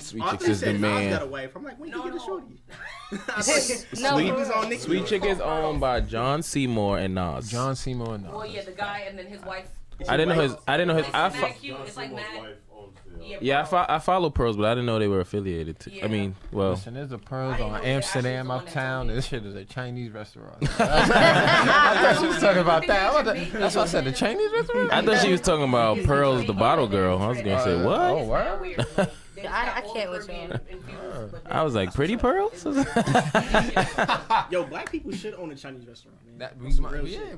Sweet Chicks is the man. Got a wife. I'm like, when you get a shorty? Sweet Chick is owned by John Seymour and Nas. John Seymour and Nas. Well, yeah, the guy and then his wife. I didn't know his. It's like Mad. Yeah, I follow Pearls, but I didn't know they were affiliated. I mean, well. Listen, there's a Pearls on Amsterdam uptown. This shit is a Chinese restaurant. I thought she was talking about that. That's what I said, the Chinese restaurant? I thought she was talking about Pearls, the bottle girl. I was going to say, what? Oh, wow. I can't with you. I was like, Pretty Pearls? Yo, black people should own a Chinese restaurant, man. We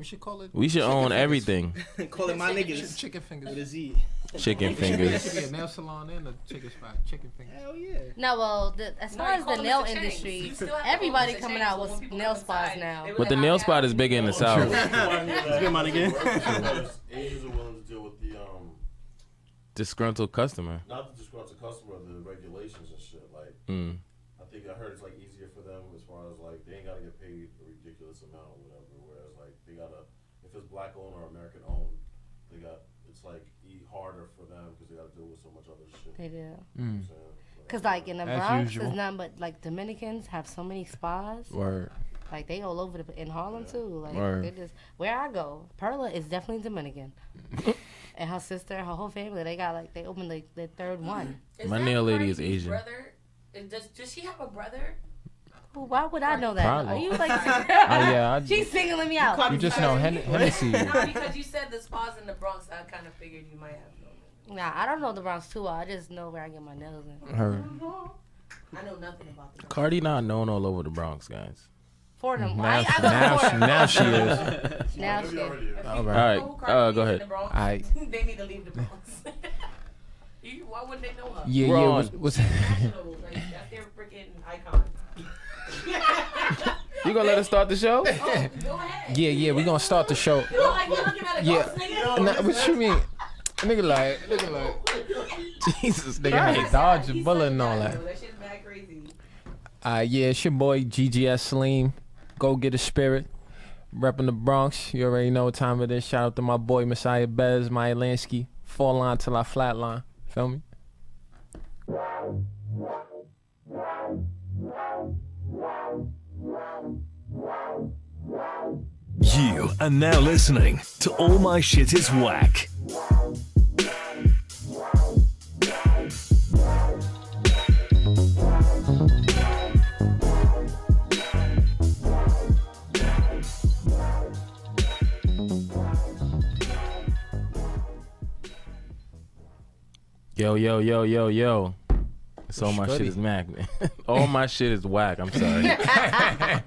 should call it. We should own everything. Call it my niggas. Chicken fingers. With a Z. Chicken fingers. There should be a nail salon and a chicken spot. Chicken fingers. Hell yeah. No, well, as far as the nail industry, everybody coming out with nail spas now. But the nail spot is bigger in the South. Let's get money again. Asians are willing to deal with the disgruntled customer. not the disgruntled customer, the regulations and shit. Like, I think I heard it's like easier for them as far as like they ain't gotta get paid a ridiculous amount or whatever. Whereas like they gotta, if it's black owned or American owned, it's like harder for them because they gotta deal with so much other shit. They do. You know Cause like in the As Bronx, usual. it's nothing but like Dominicans have so many spas. Word. Like they all over in Harlem too. Like Word. they just where I go, Perla is definitely Dominican, and her sister, her whole family, they opened their third one. My nail lady is Asian. Brother? Does she have a brother? Why would I know that? Probably. Are you like? Yeah. She's singling me out. You just know Hennessy. No, because you said the spas in the Bronx, I kind of figured you might have known it. Nah, I don't know the Bronx too well. I just know where I get my nails in. Her. I know nothing about the Bronx. Cardi not known all over the Bronx, guys. For them. Now she is. Now she is. All All right. right, go ahead. Aight. They need to leave the Bronx. Why wouldn't they know her? Yeah, We're yeah. on. What's National, like, that's their freaking icon. You gonna let us start the show? Go ahead. Yeah, we gonna start the show. You look like you're looking at a Yeah. ghost, nigga. Nah, what you mean? Nigga like, Jesus nigga Christ. had dodge a bullet and all that. That shit's mad crazy. Yeah, it's your boy GGS Slim. Go get a spirit. Repping the Bronx. You already know what time it is. Shout out to my boy Messiah Bez, Maya Lansky. 4 line till I flatline. Feel me? You are now listening to All My Shit Is Wack. Yo. So all my shit is mac, man. All my shit is whack. I'm sorry. I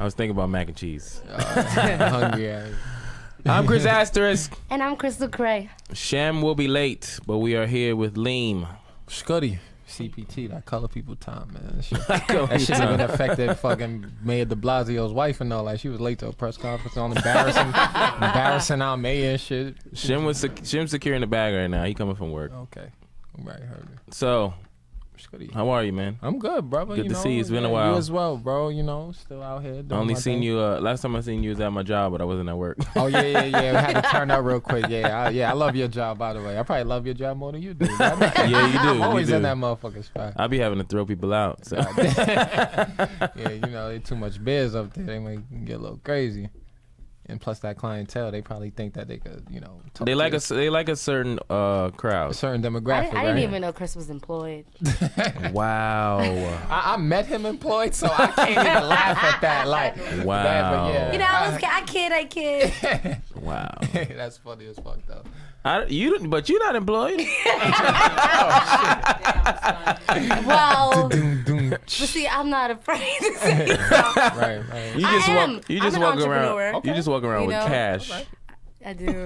was thinking about mac and cheese. Hungry ass. I'm Chris Asterisk. And I'm Krsytal Cray. Shem will be late, but we are here with Lim. Scuddy. CPT, that color people time, man. That shit even affected fucking Mayor de Blasio's wife and all that. She was late to a press conference on embarrassing our mayor and shit. Shem's securing the bag right now. He coming from work. Okay. Right, heard it. So, how are you, man? I'm good, brother. Good to see you. It's been a while. You as well, bro. You know, still out here. I only seen you, last time I seen you was at my job, but I wasn't at work. Oh, yeah. We had to turn up real quick. Yeah, I love your job, by the way. I probably love your job more than you do. Yeah, you do. I'm always you do. in that motherfucking spot. I be having to throw people out. So. Yeah, you know, they too much beers up there. They might get a little crazy. And plus that clientele, they probably think that they could, you know. They like a certain crowd. A certain demographic, I didn't even know Chris was employed. Wow. I met him employed, so I can't even laugh at that. Like, wow. But yeah. You know, I kid. Wow. That's funny as fuck, though. But you're not employed. Well, but see, I'm not afraid to say that. Right. You just walk around. Okay. You just walk around with cash. I do.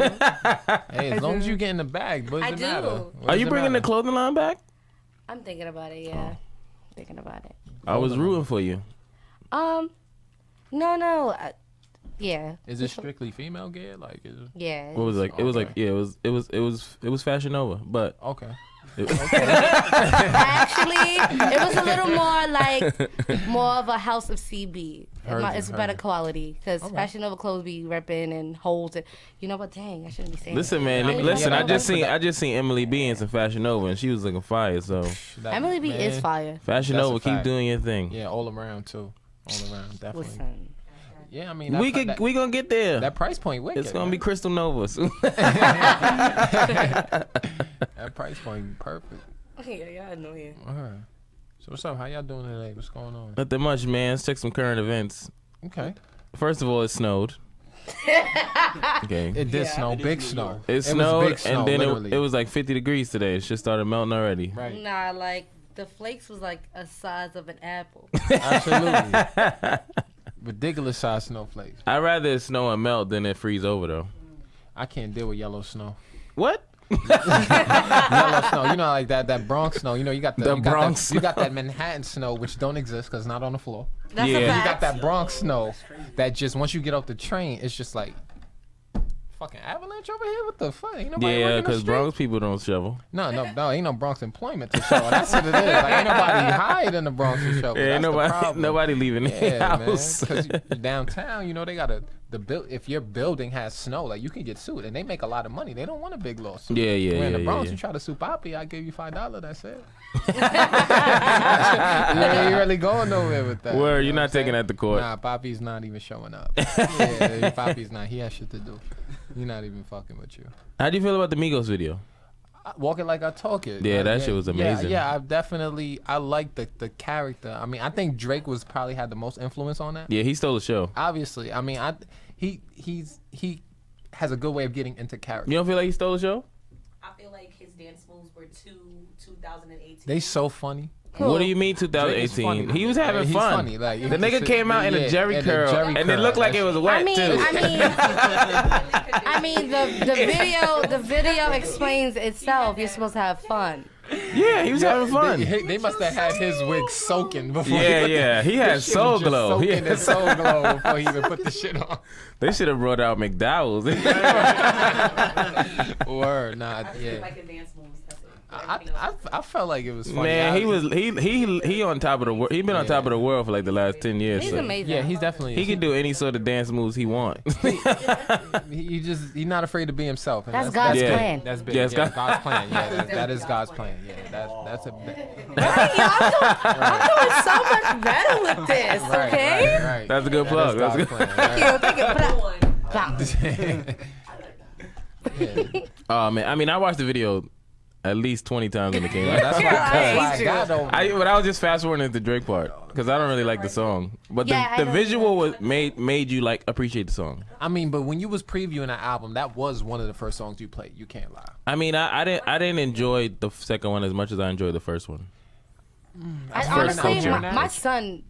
Hey, as long as you get in the bag, what does it matter? What Are does you it bringing the matter? clothing line back? I'm thinking about it. Yeah, thinking about it. I was rooting for you. No. Yeah. Is it strictly female gear? Like, Yeah. What was it like? It was like it was Fashion Nova, but okay. Actually, it was a little more of a House of CB. It's better quality because Fashion Nova clothes be repping and holds it. You know what? Dang, I shouldn't be saying. Listen, that. man. Listen, I just seen Emily B in some Fashion Nova, and she was looking fire. So Emily B is fire. Fashion Nova, keep doing your thing. Yeah, all around too. All around, definitely. Listen. Yeah, I mean, we gonna get there. That price point, wicked. It's gonna be Krystal Nova. That price point, perfect. Yeah, I know you. All right. So what's up? How y'all doing today? What's going on? Nothing much, man. Let's check some current events. Okay. First of all, it snowed. Okay. It did snow, big snow. It snowed, big snow, and then literally. it was like 50 degrees today. It just started melting already. Right. Nah, like the flakes was like a size of an apple. Absolutely. Ridiculous size snowflakes. I'd rather it snow and melt than it freeze over, though. I can't deal with yellow snow. What? Yellow snow, you know, like that Bronx snow. You know, you got The Bronx you got that Manhattan snow, which don't exist because it's not on the floor. That's Yeah. a You fact. got that Bronx snow that just once you get off the train, it's just like fucking avalanche over here. What the fuck? Ain't nobody Yeah, working the because street? Bronx people don't shovel. No, ain't no Bronx employment to show. That's what it is. Like ain't nobody hired in the Bronx to show. Yeah, That's nobody leaving the Yeah, man. house. Because downtown, you know, they got the build. If your building has snow, like you can get sued, and they make a lot of money. They don't want a big lawsuit. Yeah, When in the yeah, Bronx, yeah. you try to sue Poppy, I give you $5. That's it. Yeah, you really going nowhere with that. Word, you you're know not what I'm taking saying? that to court. Nah, Poppy's not even showing up. Yeah, Poppy's not. He has shit to do. He's not even fucking with you. How do you feel about the Migos video? Walk it like I talk it. Yeah, that shit was amazing. Yeah, I like the character. I mean, I think Drake was probably had the most influence on that. Yeah, he stole the show. Obviously, I mean, he has a good way of getting into character. You don't feel like he stole the show? I feel like his dance moves were too 2018. They so funny. What do you mean Drake is 2018? funny. He was having He's fun. funny. Like, The nigga came out in a Jerry curl, and it looked like it was wet too. I mean, the video explains itself. You're supposed to have fun. Yeah, he was having fun. They must have had his wig soaking before. Yeah. He had soul glow. He had soul glow before he even put the shit on. They should have brought out McDowell's. Word, nah, yeah. Like his dance moves. That's it. I felt like it was funny. Man, he on top of the world. He been on top of the world for like the last 10 years. He's so. amazing. Yeah, he's definitely. He can do any sort of dance moves he wants. He's not afraid to be himself. And That's God's Yeah. plan. That's big. Yeah, Yeah, it's God's plan. Yeah, that is God's plan. Yeah, that's a. I'm doing so much better with this, okay? Right. That's a good plug. That's God's good. plan. Thank you. Oh man, I mean, I watched the video at least 20 times when it came out. That's why I got over. But I was just fast forwarding to the Drake part because I don't really like the song. But Yeah, I the know. visual was made you like appreciate the song. I mean, but when you was previewing the album, that was one of the first songs you played. You can't lie. I mean, I didn't enjoy the second one as much as I enjoyed the first one. Honestly, culture. my son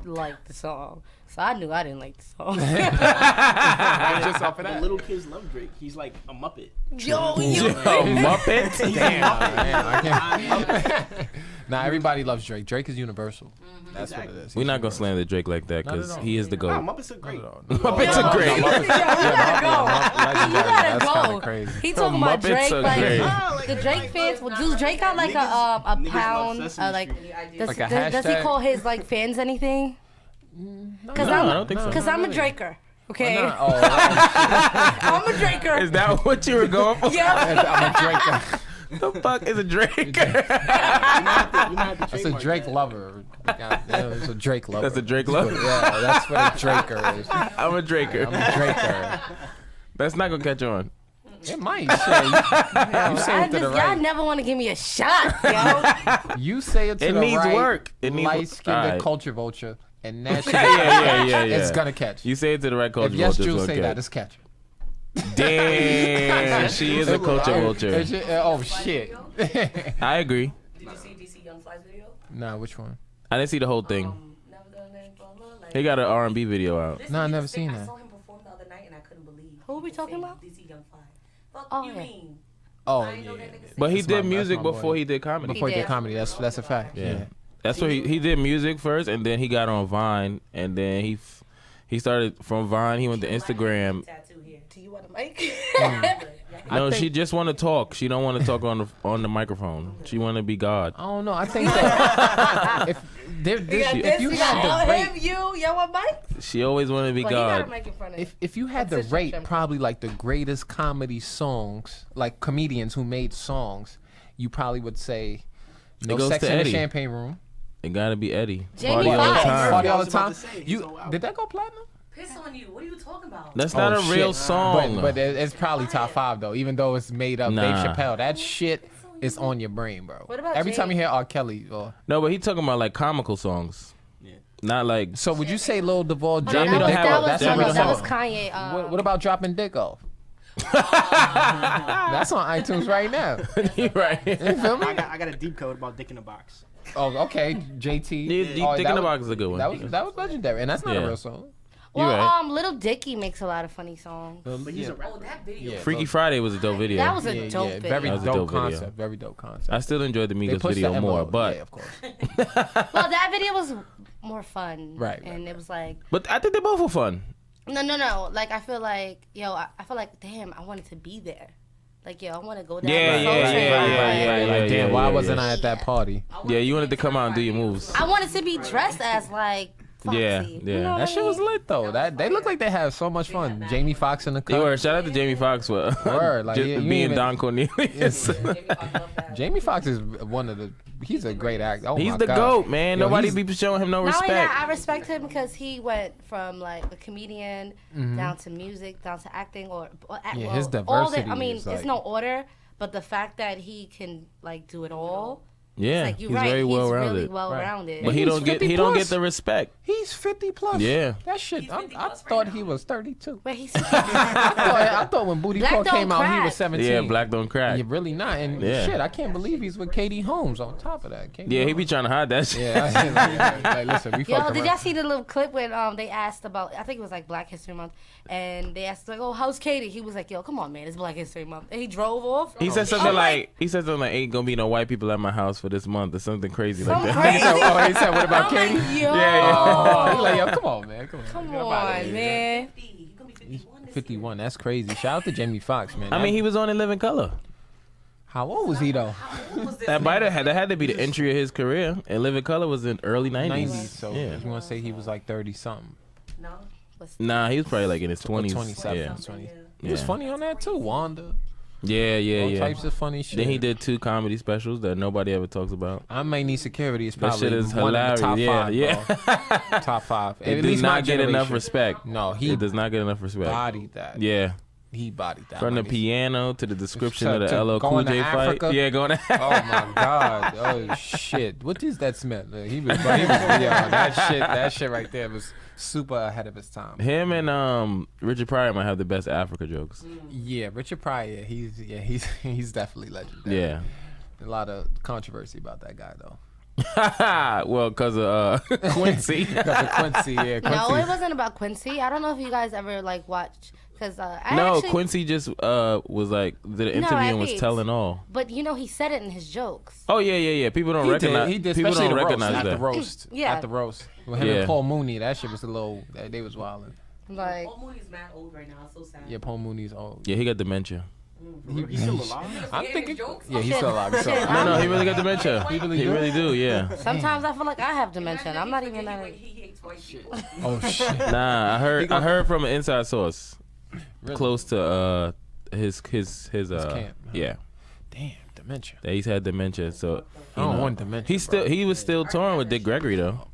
liked the song, so I knew I didn't like the song. Just off of The that. little kids love Drake. He's like a Muppet. Yo, Muppet. Damn, I can't. Nah, everybody loves Drake. Drake is universal. That's what it is. We're not gonna slander Drake like that Not at because all. he is the Nah, GOAT. Muppets are great. Muppets are great. You gotta That's kind go. of crazy. He talking about Muppets Drake, are like great. the Drake fans. Well, do Drake got like a Niggas pound? love Sesame Like, Street. does, Like a does he hashtag? call his like fans anything? Because No, I don't think so. Because I'm a Draker. Okay, Oh, I'm a Draker. Is that what you were going for? Yeah. I'm a Drake. The fuck is a Drake? That's a Drake lover. God damn, it's a Drake lover. That's a Drake lover? Yeah, that's what a Draker is. I'm a Draker. I'm a Draker. That's not gonna catch on. It might. Shit. You say it to the Y'all right. never want to give me a shot, yo. You say it to It the needs right. work. It needs light-skinned alright. culture vulture, and that shit. Yeah. It's gonna catch. You say it to the right culture If yes, vulture, Jules it's say gonna that, catch. it's catch. Damn, she is a culture vulture. Oh shit. I agree. Did you see DC Young Fly's video? Nah, which one? I didn't see the whole thing. Never done that for love. Like, He got an R&B video out. this No, I nigga never sick. seen I that. saw him perform the other night and I couldn't believe. Who we talking saying about? DC Young Fly. Fuck Oh, you yeah. mean? Oh I ain't know yeah. that nigga sick. But he That's did my music boy. before he did comedy. Before he did. did comedy, that's a fact. Yeah. That's what he did music first, and then he got on Vine, and then he started from Vine. He went to Instagram. Tattoo here. Do you want a mic? No, she just want to talk. She don't want to talk on the microphone. She want to be God. I don't know. I think that if you had the rate, y'all want mics? She always want to be Well, he got a God. mic in front of him. if you had the rate probably like the greatest comedy songs, like comedians who made songs, you probably would say No goes Sex to in the Eddie. Champagne Room. It gotta be Eddie. Jamie Party all the Foxx. time. Party I all was the about time. to say, he's You so out. did that go platinum? Piss on you. What are you talking about? That's not a real shit. song. But it's probably top 5 though, even though it's made up. Nah. Dave Chappelle, that shit is on your brain, bro. What about Every Jay? time you hear R. Kelly, or No, but he talking about like comical songs. Yeah. Not like. so would you say Lil Duval Jamie dropping don't dick have off? a- That's Jamie a real don't that have was song. Kanye. What about dropping dick off? That's on iTunes right now. right. You feel me? I got a deep code about Dick in the Box. Oh, okay. JT. Deep Oh, Dick that in the was- Box is a good one. That was legendary, and that's not a Yeah. real song. You Well, right. Little Dicky makes a lot of funny songs. But he's a Oh, rapper. that video. Yeah. Freaky Friday was a dope video. That was a dope video. Very That was a dope, dope video. concept. Very dope concept. I still enjoyed the They Migos pushed video the more, envelope. but Yeah, of course. Well, that video was more fun. Right, And it was like, I think they both were fun. no. Like, I feel like, I feel like, damn, I wanted to be there. Like, I want to go down Yeah, the yeah, Soul yeah, Train yeah, ride. yeah, Like, damn, yeah, why yeah, wasn't yeah. I at that party? Yeah, you wanted to come out and do your moves. I wanted to be dressed as, like, Foxy. Yeah, You yeah. know what That I shit was mean? lit though. That they look like they had so much fun. Jamie Foxx in the You cut. were shout out to Jamie Foxx for Word, like, just you being even- Don Cornelius. Jamie Foxx is one of the. He's a great actor. Oh He's my the God. GOAT, man. Yo, Nobody he's- be showing him no Not only that, respect. I respect him because he went from like a comedian down to music, down to acting, or Yeah, his all the, diversity I mean, is it's like- no order, but the fact that he can like do it all. Yeah, Like, you're he's right. very He's well really rounded. well rounded. But he He's don't get 50 don't plus. get the respect. He's 50 plus. Yeah. That shit. He's I 50 plus thought right he now. was 32. But he's I thought when Booty Black Call don't came out, he crack. was 17. Yeah, black don't crack. You're really not. And Yeah. shit, I can't believe he's with Katie Holmes on top of that. Katie Yeah, he Holmes. be trying to hide that shit. Yeah, like, listen, we Yo, fucking did around. y'all see the little clip when they asked about, I think it was like Black History Month, and they asked like, oh, how's Katie? He was like, yo, come on, man, it's Black History Month, and he drove off. He said something I'm like, ain't gonna be no white people at my house for this month or something crazy like Something that. crazy. He said, oh, he said, what about I'm Katie? like, yo, Oh, he like, yo, come on, man. Come on. come Get up outta on, here. man. 50. He's gonna be 51 this 51, that's crazy. Shout out to Jamie Foxx, man. I mean, he was on In Living Color. How old was he though? year. What was this? That had to be the entry of his career. And Living Color was in early 90s. 90s. So yeah. you want to say he was like 30 something? No. Nah, he was probably like in his 20s. 27, Yeah. 20. Yeah. He was Yeah. funny on that too. Wanda. Yeah, yeah, All yeah. types of funny shit. Then he did 2 comedy specials that nobody ever talks about. I May Need Security is That probably shit is one of the top hilarious. 5. Yeah, Bro. Top 5. It At does least my not get enough generation. respect. No, he It does not get enough respect. bodied that. Yeah, He bodied that. from the My Need- piano to the description To- of the to LL Cool going to J fight. Africa. Yeah, going to Oh my God! Oh shit! What is that smell? He was yeah, that shit right there was super ahead of his time. Him and Richard Pryor might have the best Africa jokes. Yeah, Richard Pryor. He's definitely legendary. Yeah. A lot of controversy about that guy though. Well, because of Quincy. Because of Quincy, yeah. Quincy. No, it wasn't about Quincy. I don't know if you guys ever like watched, because No, Quincy just was like did an interview and was peeped. telling all. But he said it in his jokes. Oh yeah. People don't He recognize. did. He did. People Especially don't the roast. recognize At that. the roast. Yeah. At the roast. With him Yeah. and Paul Mooney, that shit was a little. They was wilding. Like, Paul Mooney's mad old right now. It's so sad. Yeah, Paul Mooney's old. Yeah, he got dementia. He's still alive? I'm Forgetting thinking. jokes? Yeah, he's still alive. He's still Shit, alive. No, he really got dementia. He really He do? really do. Yeah. sometimes I feel like I have dementia. I'm not even He that. hates white people. Oh shit. Nah, I heard from an inside source Really? close to his camp. yeah. Damn, dementia. That he's had dementia. So I don't want dementia. he was still touring with Dick Gregory though.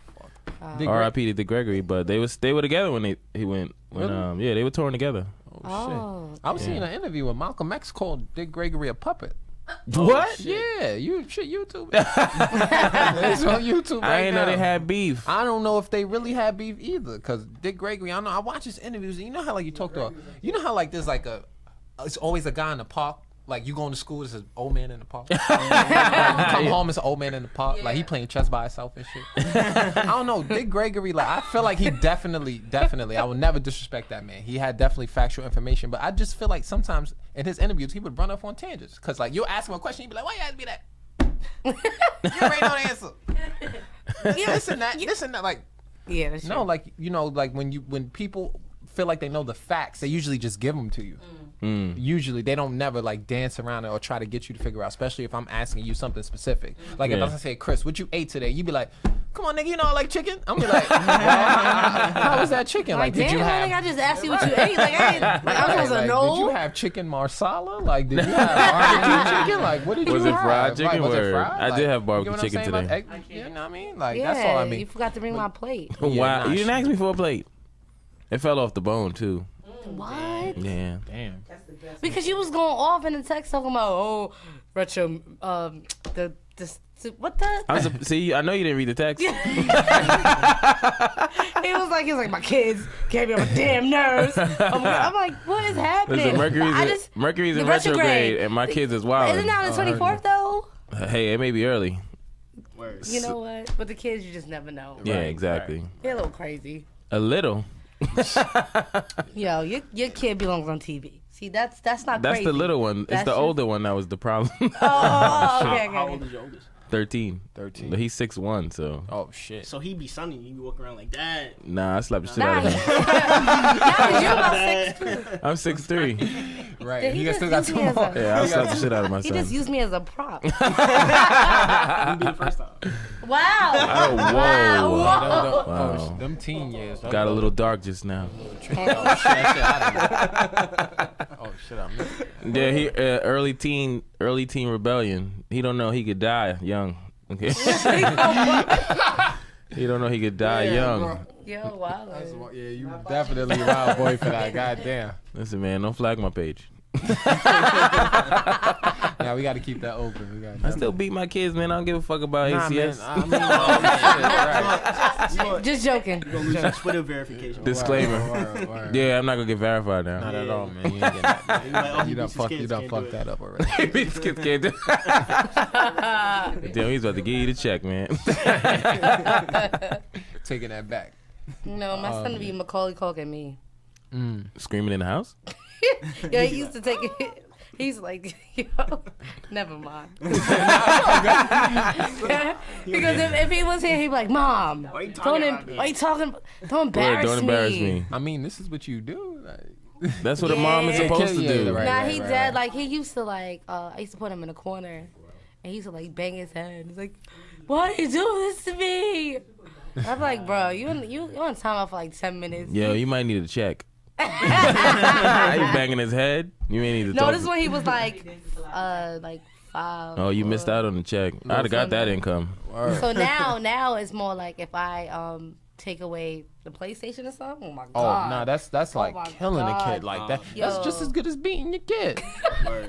Dick R.I.P. to Dick Gregory, but they were together when he went Really? they were touring together. Oh, I was seeing an interview with Malcolm X called Dick Gregory a puppet. What? Yeah, YouTube. It's on YouTube right I didn't know now. they had beef. I don't know if they really had beef either, cause Dick Gregory. I know. I watch his interviews. And you know how like you talk to, you know how like there's like it's always a guy in the park. Like you going to school, there's an old man in the park. Like, you come home, it's an old man in the park. Like he playing chess by himself and shit. I don't know. Dick Gregory, like I feel like he definitely. I would never disrespect that man. He had definitely factual information, but I just feel like sometimes in his interviews he would run off on tangents. Cause like you'll ask him a question, he'd be like, "Why you ask me that?" You already know the answer. This and that. Like yeah, that's no, like like when people feel like they know the facts, they usually just give them to you. Usually they don't never like dance around it or try to get you to figure out, especially if I'm asking you something specific. Like if I say, Chris, what you ate today? You'd be like, come on, nigga, you know I like chicken. I'm be like, how was that chicken? Like, did damn, you have? I just asked you what you ate. Like, I'm supposed to know. Did you have chicken marsala? Like, did you have barbecue chicken? Like, what did you have? Was it fried chicken? Was it fried? I did have barbecue chicken today. Like, you know what I mean? Like, that's all I mean. You forgot to bring my plate. Wow, you didn't ask me for a plate. It fell off the bone too. What? Yeah. Damn. Because you was going off in the text talking about retro what the? See, I know you didn't read the text. He was like my kids gave me on my damn nerves. I'm like, what is happening? Listen, Mercury's in retrograde and my kids is wild. Isn't it on the 24th though? Hey, it may be early. You know what? But the kids, you just never know. Yeah, exactly. They're a little crazy. A little. Yo, your kid belongs on TV. See, that's not That's crazy. the little one. It's the older one that was the problem. Okay. How old is your oldest? 13. 13. But he's 6'1", so. Oh shit. So he be sunning. He be walking around like that. Nah, I slapped the shit out of him. You about 6'2". I'm 6'3". Right. He He just still got used some me as more. a- Yeah, I slapped the shit out of my He son. just used me as a prop. He be the first time. Wow. Oh, whoa. Wow. Wow. Them teen years. Got a little dark just now. Oh shit, I missed it. Yeah, he early teen rebellion. He don't know he could die young. Okay. He don't know he could die young. Yo, wow. Yeah, you definitely a wild boy for that. Goddamn. Listen, man, don't flag my page. Yeah, we got to keep that open. I still beat my kids, man. I don't give a fuck about ACS. Just joking. You gonna lose your Twitter verification. Disclaimer. Word. Yeah, I'm not gonna get verified now. Not at all, man. You ain't getting that. You done fucked that up already. These kids can't do. Damn, he's about to give you the check, man. Taking that back. No, my son be Macaulay Culkin me. Screaming in the house? Yeah, he used to take it. He's like, yo, never mind. Because if he was here, he'd be like, Mom, Why you don't embarrass me. I mean, this is what you do. Like, That's what a mom is supposed to do. right. Nah, he dead. Like, he used to, like, I used to put him in a corner, and he used to, like, bang his head. He's like, why are you doing this to me? I'm like, bro, you on time out for, like, 10 minutes. Yo, you might need a check. Are you banging his head? You may need to No, talk. this is when he was, like 5. Oh, you missed out on the check. I'd have got that income. So now it's more like if I take away the PlayStation or something. Oh my god. Oh no, that's like my killing a God. kid like that. Yo. That's just as good as beating your kid.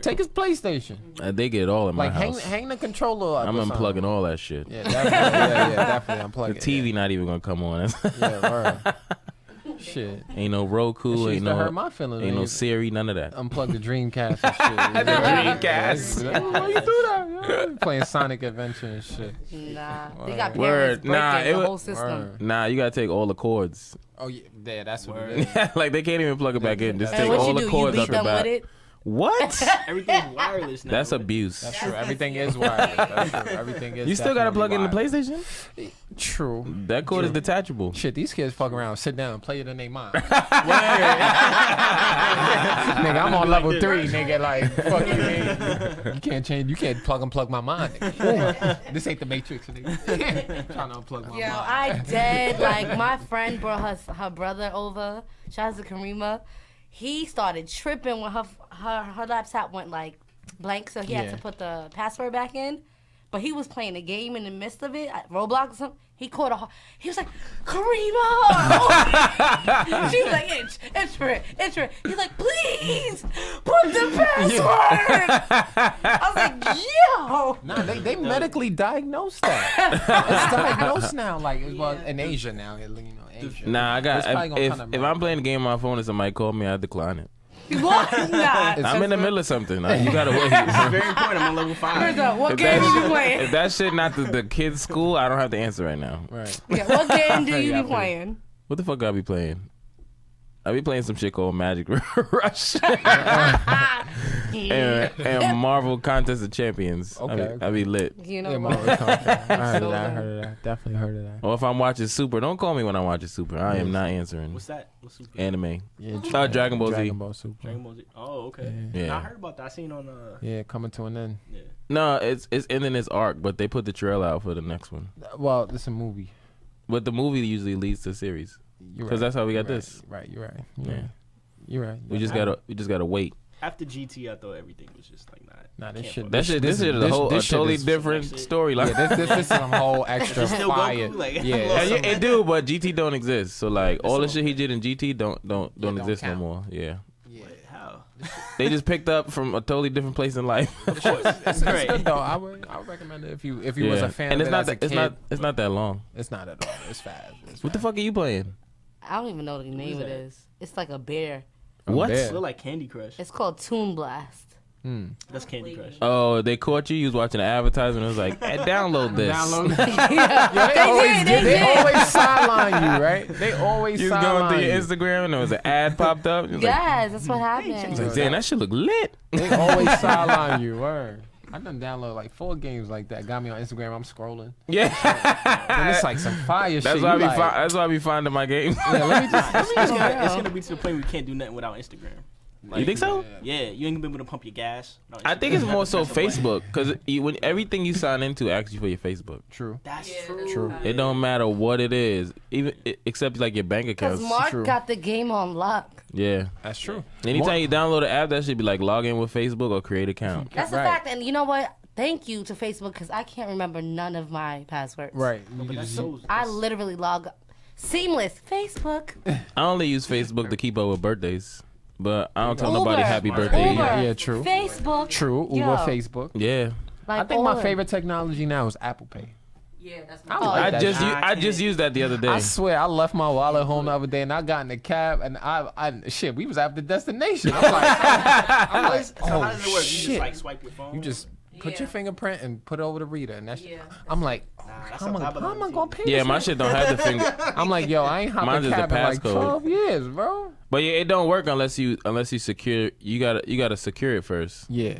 Take his PlayStation. They get it all in my Like house. hang the controller up. I'm or something. unplugging all that shit. Yeah, definitely. Definitely The unplugging. TV not even gonna come on. Yeah, word. Shit. Ain't no Roku, Shit ain't used to hurt no my feelings. ain't no Siri, none of that. Unplug the Dreamcast and shit. The Dreamcast. Why you do that? Yeah. Playing Sonic Adventure and shit. Nah, they got Word. parents Nah, breaking it the was- whole system. Word. Nah, you gotta take all the cords. Oh yeah, that's what it is. Like they can't even plug it back in. Just And take what all you the do? You cords beat out the them back. with it? What? Everything's wireless now. That's abuse. That's true. Everything is wireless. That's true. Everything is. You still gotta plug in the definitely PlayStation? wireless. True. That cord is detachable. Shit, these kids fuck around, sit down, and play it in their mind. Nigga, I'm on level 3, nigga. Like, fuck you, nigga. You can't change. You can't plug my mind. Nigga. This ain't the Matrix, nigga. Trying to unplug my Yo, mind. I dead. Like, my friend brought her brother over. Shout out to Karima. He started tripping when her laptop went, like, blank, so he had to put the password back in. But he was playing a game in the midst of it, Roblox or something. He caught he was like, Karima! She was like, enter it. He's like, please, put the password! I was like, yo! Nah, they medically diagnosed that. It's diagnosed now, like, well, in Asia now, you know, Asia. Nah, I got. It's probably gonna If kinda I'm playing a game on my phone and somebody call me, I decline it. What? Nah. I'm in the middle of something. You gotta wait. It's very important. I'm on level 5. Mirza, what If game you be that, playing? if that shit not the kids' school, I don't have to answer right now. Right. Yeah, what game do you Yeah, be playing? What the fuck I be playing? I be playing some shit called Magic Rush. You and Marvel Contest of Champions. Okay. I be lit. You know Yeah, what? Marvel Contest. I heard of that. Definitely heard of that. Or if I'm watching Super, don't call me when I'm watching Super. I am not answering. What's that? What's Super? Anime. Yeah, Dragon Ball Z. Dragon Ball Super. Dragon Ball Z. Oh, okay. Yeah. I heard about that. I seen on Yeah, coming to an end. Yeah. No, it's ending its arc, but they put the trailer out for the next one. Well, this is a movie. But the movie usually leads to series. Because that's how we got this. Right, you're right. Yeah. You're right. We just gotta wait. After GT, I thought everything was just like not. Nah, this can't shit. fuck This shit is a totally different storyline. Yeah, this is some whole extra It's still fire. Goku, like, Yeah, Yeah, it do, but GT don't exist. So like all the shit he did in GT don't exist no count. more. Yeah. Wait, how? They just picked up from a totally different place in life. Of course, it's great. good though. I would recommend it if you was a fan and of it's it not as a that, it's kid. not it's not that long. It's not at all. It's fast. What the fuck are you playing? I don't even know the name it is. It's like a bear. What? bear. It look like Candy Crush. It's called Toon Blast. That's Candy Crush. Oh, they caught you. You was watching the advertisement. It was like, hey, download this. They always sideline you, right? They always You was going sideline through your you. Instagram and there was an ad popped up. You was Yes, that's what happened. like, damn, that shit look lit. They always sideline you. Word. I done download like 4 games like that. Got me on Instagram. I'm scrolling. Yeah. And it's like some fire That's shit. why You like, that's why I be finding my games. yeah, let me just. It's gonna be to the point where we can't do nothing without Instagram. You think so? Yeah, you ain't gonna be able to pump your gas. No, I think it's more so That's the way. Facebook because when everything you sign into asks you for your Facebook. True. That's Yeah, true. that's True. how It don't matter what it is, even except like your bank Because accounts. Mark true. got the game on lock. Yeah. That's true. Anytime you download an app, that should be like log in with Facebook or create account. That's a Right. fact. And you know what? Thank you to Facebook because I can't remember none of my passwords. Right. But that's so. I literally log seamless Facebook. I only use Facebook to keep up with birthdays, but I don't tell Uber. nobody happy birthday. Uber. either. Yeah, true. Facebook. True. Uber, Yo, Facebook. Yeah. like I think all my of favorite technology now is Apple Pay. Yeah, that's I my like I that just shit. I just used that the other day. I swear, I left my wallet home the other day, and I got in the cab, and shit, we was at the destination. I'm like, So how does it work? You just shit. like swipe your phone. You just put Yeah. your fingerprint and put it over the reader, and that's. Yeah. I'm like, that's how am how I gonna pay? Yeah, this my shit? shit don't have the finger. I'm like, yo, I ain't hopped Mine's in just the cab in like passcode. 12 years, bro. But yeah, it don't work unless you secure. You gotta secure it first. Yeah.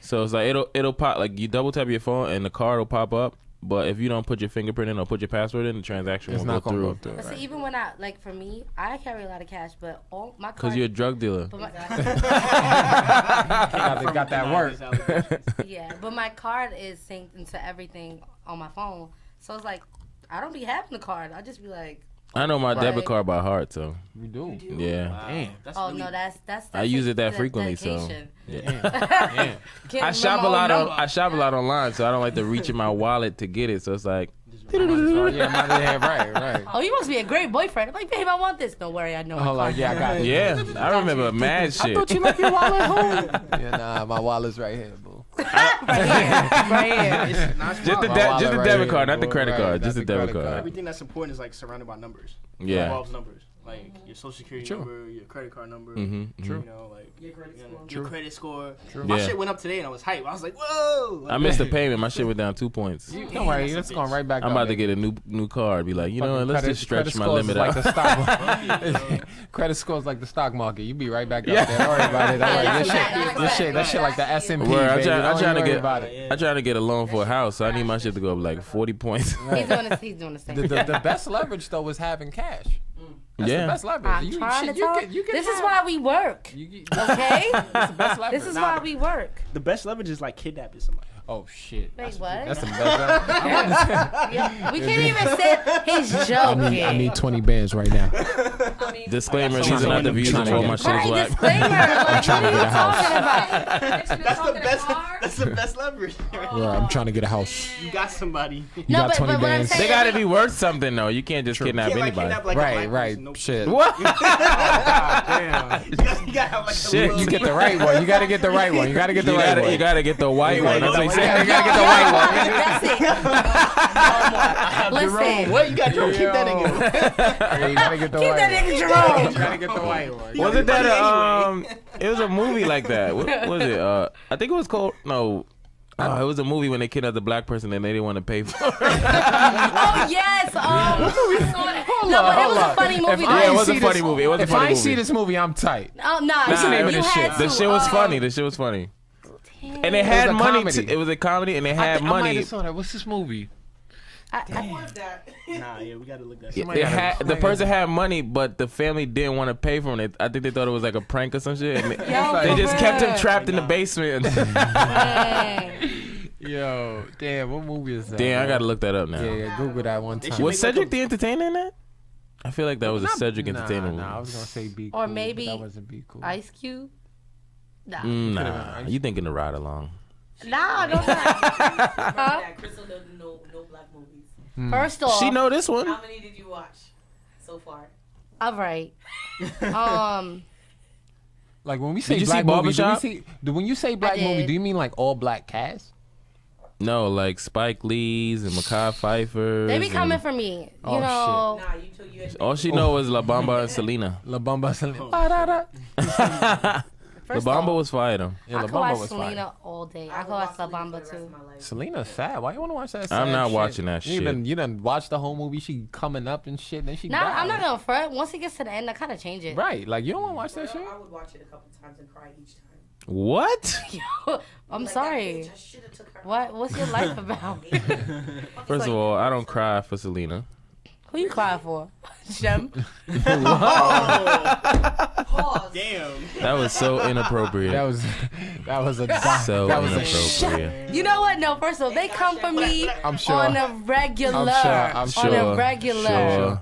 So it's like it'll pop like you double tap your phone and the card will pop up. But if you don't put your fingerprint in or put your password in, the transaction It's won't not go gonna through. go through. But see, even when for me, I carry a lot of cash, but all my Cause card. you're a drug dealer. but my, Got that work. yeah, but my card is synced into everything on my phone. So it's like, I don't be having the card. I just be like, I know my Right. debit card by heart, so You do. yeah. Damn. oh no, that's I use it that the frequently, so dedication. yeah. Can't I shop a remember lot all on number. I shop a lot online, so I don't like to reach in my wallet to get it. So it's like Right. Oh, you must be a great boyfriend. I'm like, babe, I want this. Don't worry, I know my Hold card. on, yeah, I got it. yeah. I remember mad I shit. thought you left your wallet home. Yeah, nah, my wallet's right here, boo. right here. Just the My wallet just the right debit here, card, not the boo. credit Right, card. Just not the the debit credit card. Everything that's important is like surrounded by numbers. Yeah. It involves numbers. Like your social security True. number, your credit card number. Mm-hmm. True. You know, like Your credit score. your credit score. True. My Yeah. shit went up today and I was hyped. I was like, whoa! I missed the payment. My shit went down 2 points. Don't worry, it's going right back I'm up. about to baby. get a new card. Be like, you know what? Let's Credit- just stretch credit my scores limit is like out. the stock market. Credit scores like the stock market. You be right back up there. Don't worry about it. Don't worry. That shit like the S&P. Word, I'm baby. trying Don't to worry get about it. I'm trying to get a loan for a house, so I need my shit to go up like 40 points. He's doing the same. The best leverage though is having cash. That's Yeah. the best leverage. I'm trying to tell you this is have- why we work. Okay? That's the best leverage. This is why we work. The best leverage is like kidnapping somebody. Oh shit. Wait, what? That's the best leverage. Yeah, we can't even say he's joking. I need 20 bands right now. I mean, Disclaimer: I'm These are not trying the to views get- of all my shit is Right, whack. disclaimer. Like, trying what to are get you a house. talking about? That's the best leverage. Yeah, I'm trying to get a house. You got somebody. You No, got but 20 what I'm bands. saying They gotta be worth something though. You can't just kidnap can't like anybody. kidnap like a black Right. person. Nope. Shit. What? Damn. You gotta have like Shit, you get the right one. You gotta get the right one. You gotta get the right one. You gotta get the white one. That's what he You said. gotta get the right one. That's it. Listen. What you got? Keep that nigga. Yeah, you gotta get the Keep right that one. nigga Jerome. You gotta get the white one. Wasn't that it was a movie like that. What was it? I think it was called it was a movie when they kidnapped the black person and they didn't want to pay for it. Oh yes. Hold No, on, but it hold was a on. funny movie. If though. I Yeah, it ain't was a see funny this- movie. It was a If funny I ain't see movie. this movie, I'm tight. Oh, nah, What's the name of you this had shit? to. The shit was funny. The shit was funny. And they had a money. comedy. It was a comedy, and they I had might money. have saw that. What's this movie? What was that? Nah, yeah, we gotta look that Yeah, shit. the person had money, but the family didn't want to pay for it. I think they thought it was like a prank or some shit. And they just kept him trapped in the basement. Yo, damn, what movie is that? Damn, I gotta look that up now. Yeah, Google that one time. Was Cedric the Entertainer in that? I feel like that was a Cedric Entertainer movie. Nah, I was gonna say Be Or Cool, maybe but that wasn't Be Cool. Ice Cube. Nah. Nah, you thinking the Ride Along? Nah, don't. Remember that Krystal doesn't know no black movies. First off, She know this one. How many did you watch so far? all right. Like when we say you see black movie, Barbershop? when you say black movie, did. do you mean like all black cast? No, like Spike Lee's and Mekhi Phifer's. They be and- coming for me. You Oh, know. Nah, you told you had All she know is La Bamba and Selena. La Bamba Selena. La First Bamba off, was fire though. Yeah, I La could Bamba watch was Selena fire. all day. I I could would watch La Selena for Bamba the rest too. of my life. Selena's sad. Why you want to watch that? I'm sad not shit? watching that You shit. done watched the whole movie. She coming up and shit. Then she Nah, died. I'm not gonna front. Once it gets to the end, I kind of change it. Right, like you don't want to watch that Girl, shit. I would watch it a couple times and cry each time. What? I'm Like, sorry. that bitch, I shoulda took her What? out. What's your life about? First of all, I don't cry for Selena. Who you crying for? Shem? Pause. Damn. That was so inappropriate. That was a so that was a inappropriate. You know what? No, first of all, they come for me I'm sure. on a regular. I'm On sure. a regular. Sure.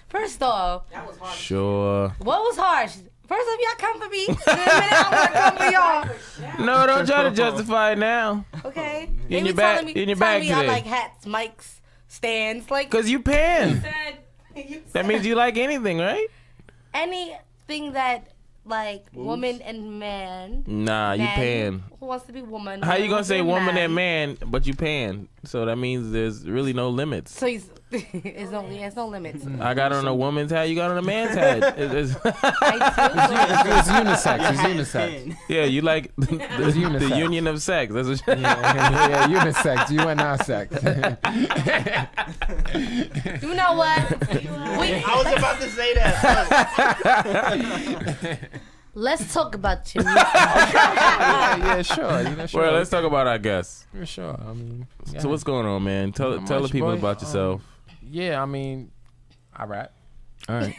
First off, That was hard. Sure. what was harsh? First off, y'all come for me. In a minute, I'm gonna come for y'all. No, don't try to justify it now. Okay? In They your be bag- telling me, in your telling bag me I today. like hats, mics, stands, like Cause you pan. You That means you like anything, right? anything that like woman and man. Nah, you man pan. Who wants to be woman? How who you gonna wants to say be woman and man, but you pan? So that means there's really no limits. So he's, it's no limits. I got on a woman's hat. You got on a man's hat. I It's unisex. It's unisex. Yeah, you like the unisex. union of sex. That's what Yeah, unisex. You and not sex. do. You know what? I was about to say that. Let's talk about your music. yeah, sure. You know, sure. Well, let's talk about our guests. For sure. I mean, yeah. So what's going on, man? Tell Not the much, people boy. about yourself. Yeah, I mean, I rap. All right.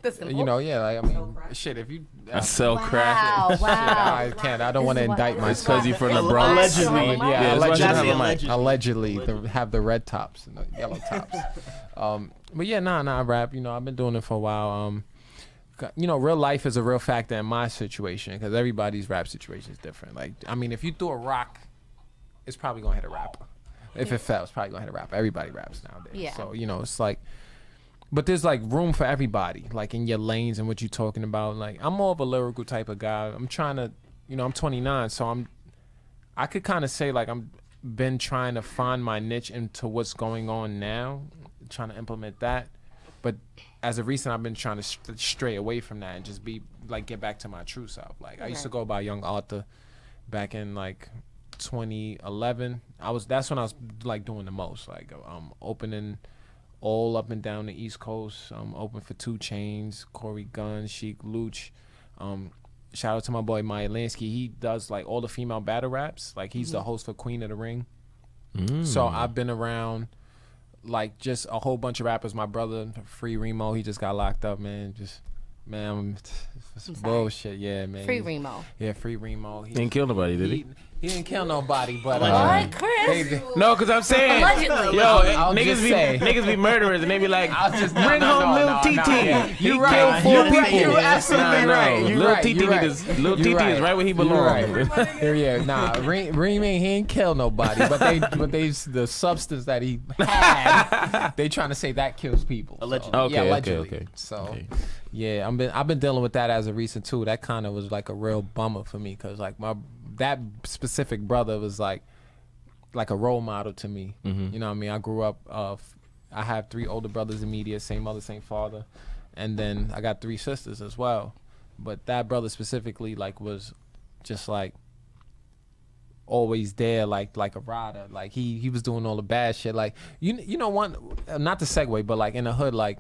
That's simple. You know, yeah. Like, I mean, shit. If you, I sell crack. Wow, wow. I can't. I don't want to This is indict what- It's myself. because you from the Bronx. Allegedly. Yeah, Yeah, that's why you allegedly. have a mic. Allegedly, have the red tops and the yellow tops. But yeah, nah, I rap. You know, I've been doing it for a while. You know, real life is a real factor in my situation because everybody's rap situation is different. Like, I mean, if you threw a rock, it's probably gonna hit a rapper. If it fell, it's probably gonna hit a rapper. Everybody raps nowadays. Yeah. So you know, it's like, but there's like room for everybody, like in your lanes and what you're talking about. Like, I'm more of a lyrical type of guy. I'm trying to, you know, I'm 29, so I could kind of say like I'm been trying to find my niche into what's going on now, trying to implement that. But as of recent, I've been trying to stray away from that and just be like get back to my true self. Like I used to go by Young Arthur back in like 2011. That's when I was like doing the most. Like opening all up and down the East Coast. Open for 2 Chainz, Corey Gunn, Sheik Luch. Shout out to my boy Maya Lansky. He does like all the female battle raps. Like he's the host for Queen of the Ring. So I've been around like just a whole bunch of rappers. My brother, Free Remo, he just got locked up, man. It's bullshit. Yeah, man. Free Remo. Yeah, Free Remo. He Didn't kill nobody, did he? He didn't kill nobody, but What, Chris? No, because I'm saying, Allegedly. yo, I'll niggas just be say. niggas be murderers and they be like, I'll just bring home Lil TT. He You're killed 4 people. You're absolutely right. You're Lil right. TT You're right. Lil You're TT is right where he You're belongs. right. Yeah, nah. Reem he ain't kill nobody, but they the substance that he had, they trying to say that kills people. So, Allegedly. Okay, yeah, okay, allegedly. okay. So, Okay. yeah, I've been dealing with that as of recent too. That kind of was like a real bummer for me because like that specific brother was like a role model to me. You know what I mean? I grew up. I have 3 older brothers immediate, same mother, same father, and then I got 3 sisters as well. But that brother specifically like was just like always there, like a rider. Like he was doing all the bad shit. Like you know one, not to segue, but like in the hood, like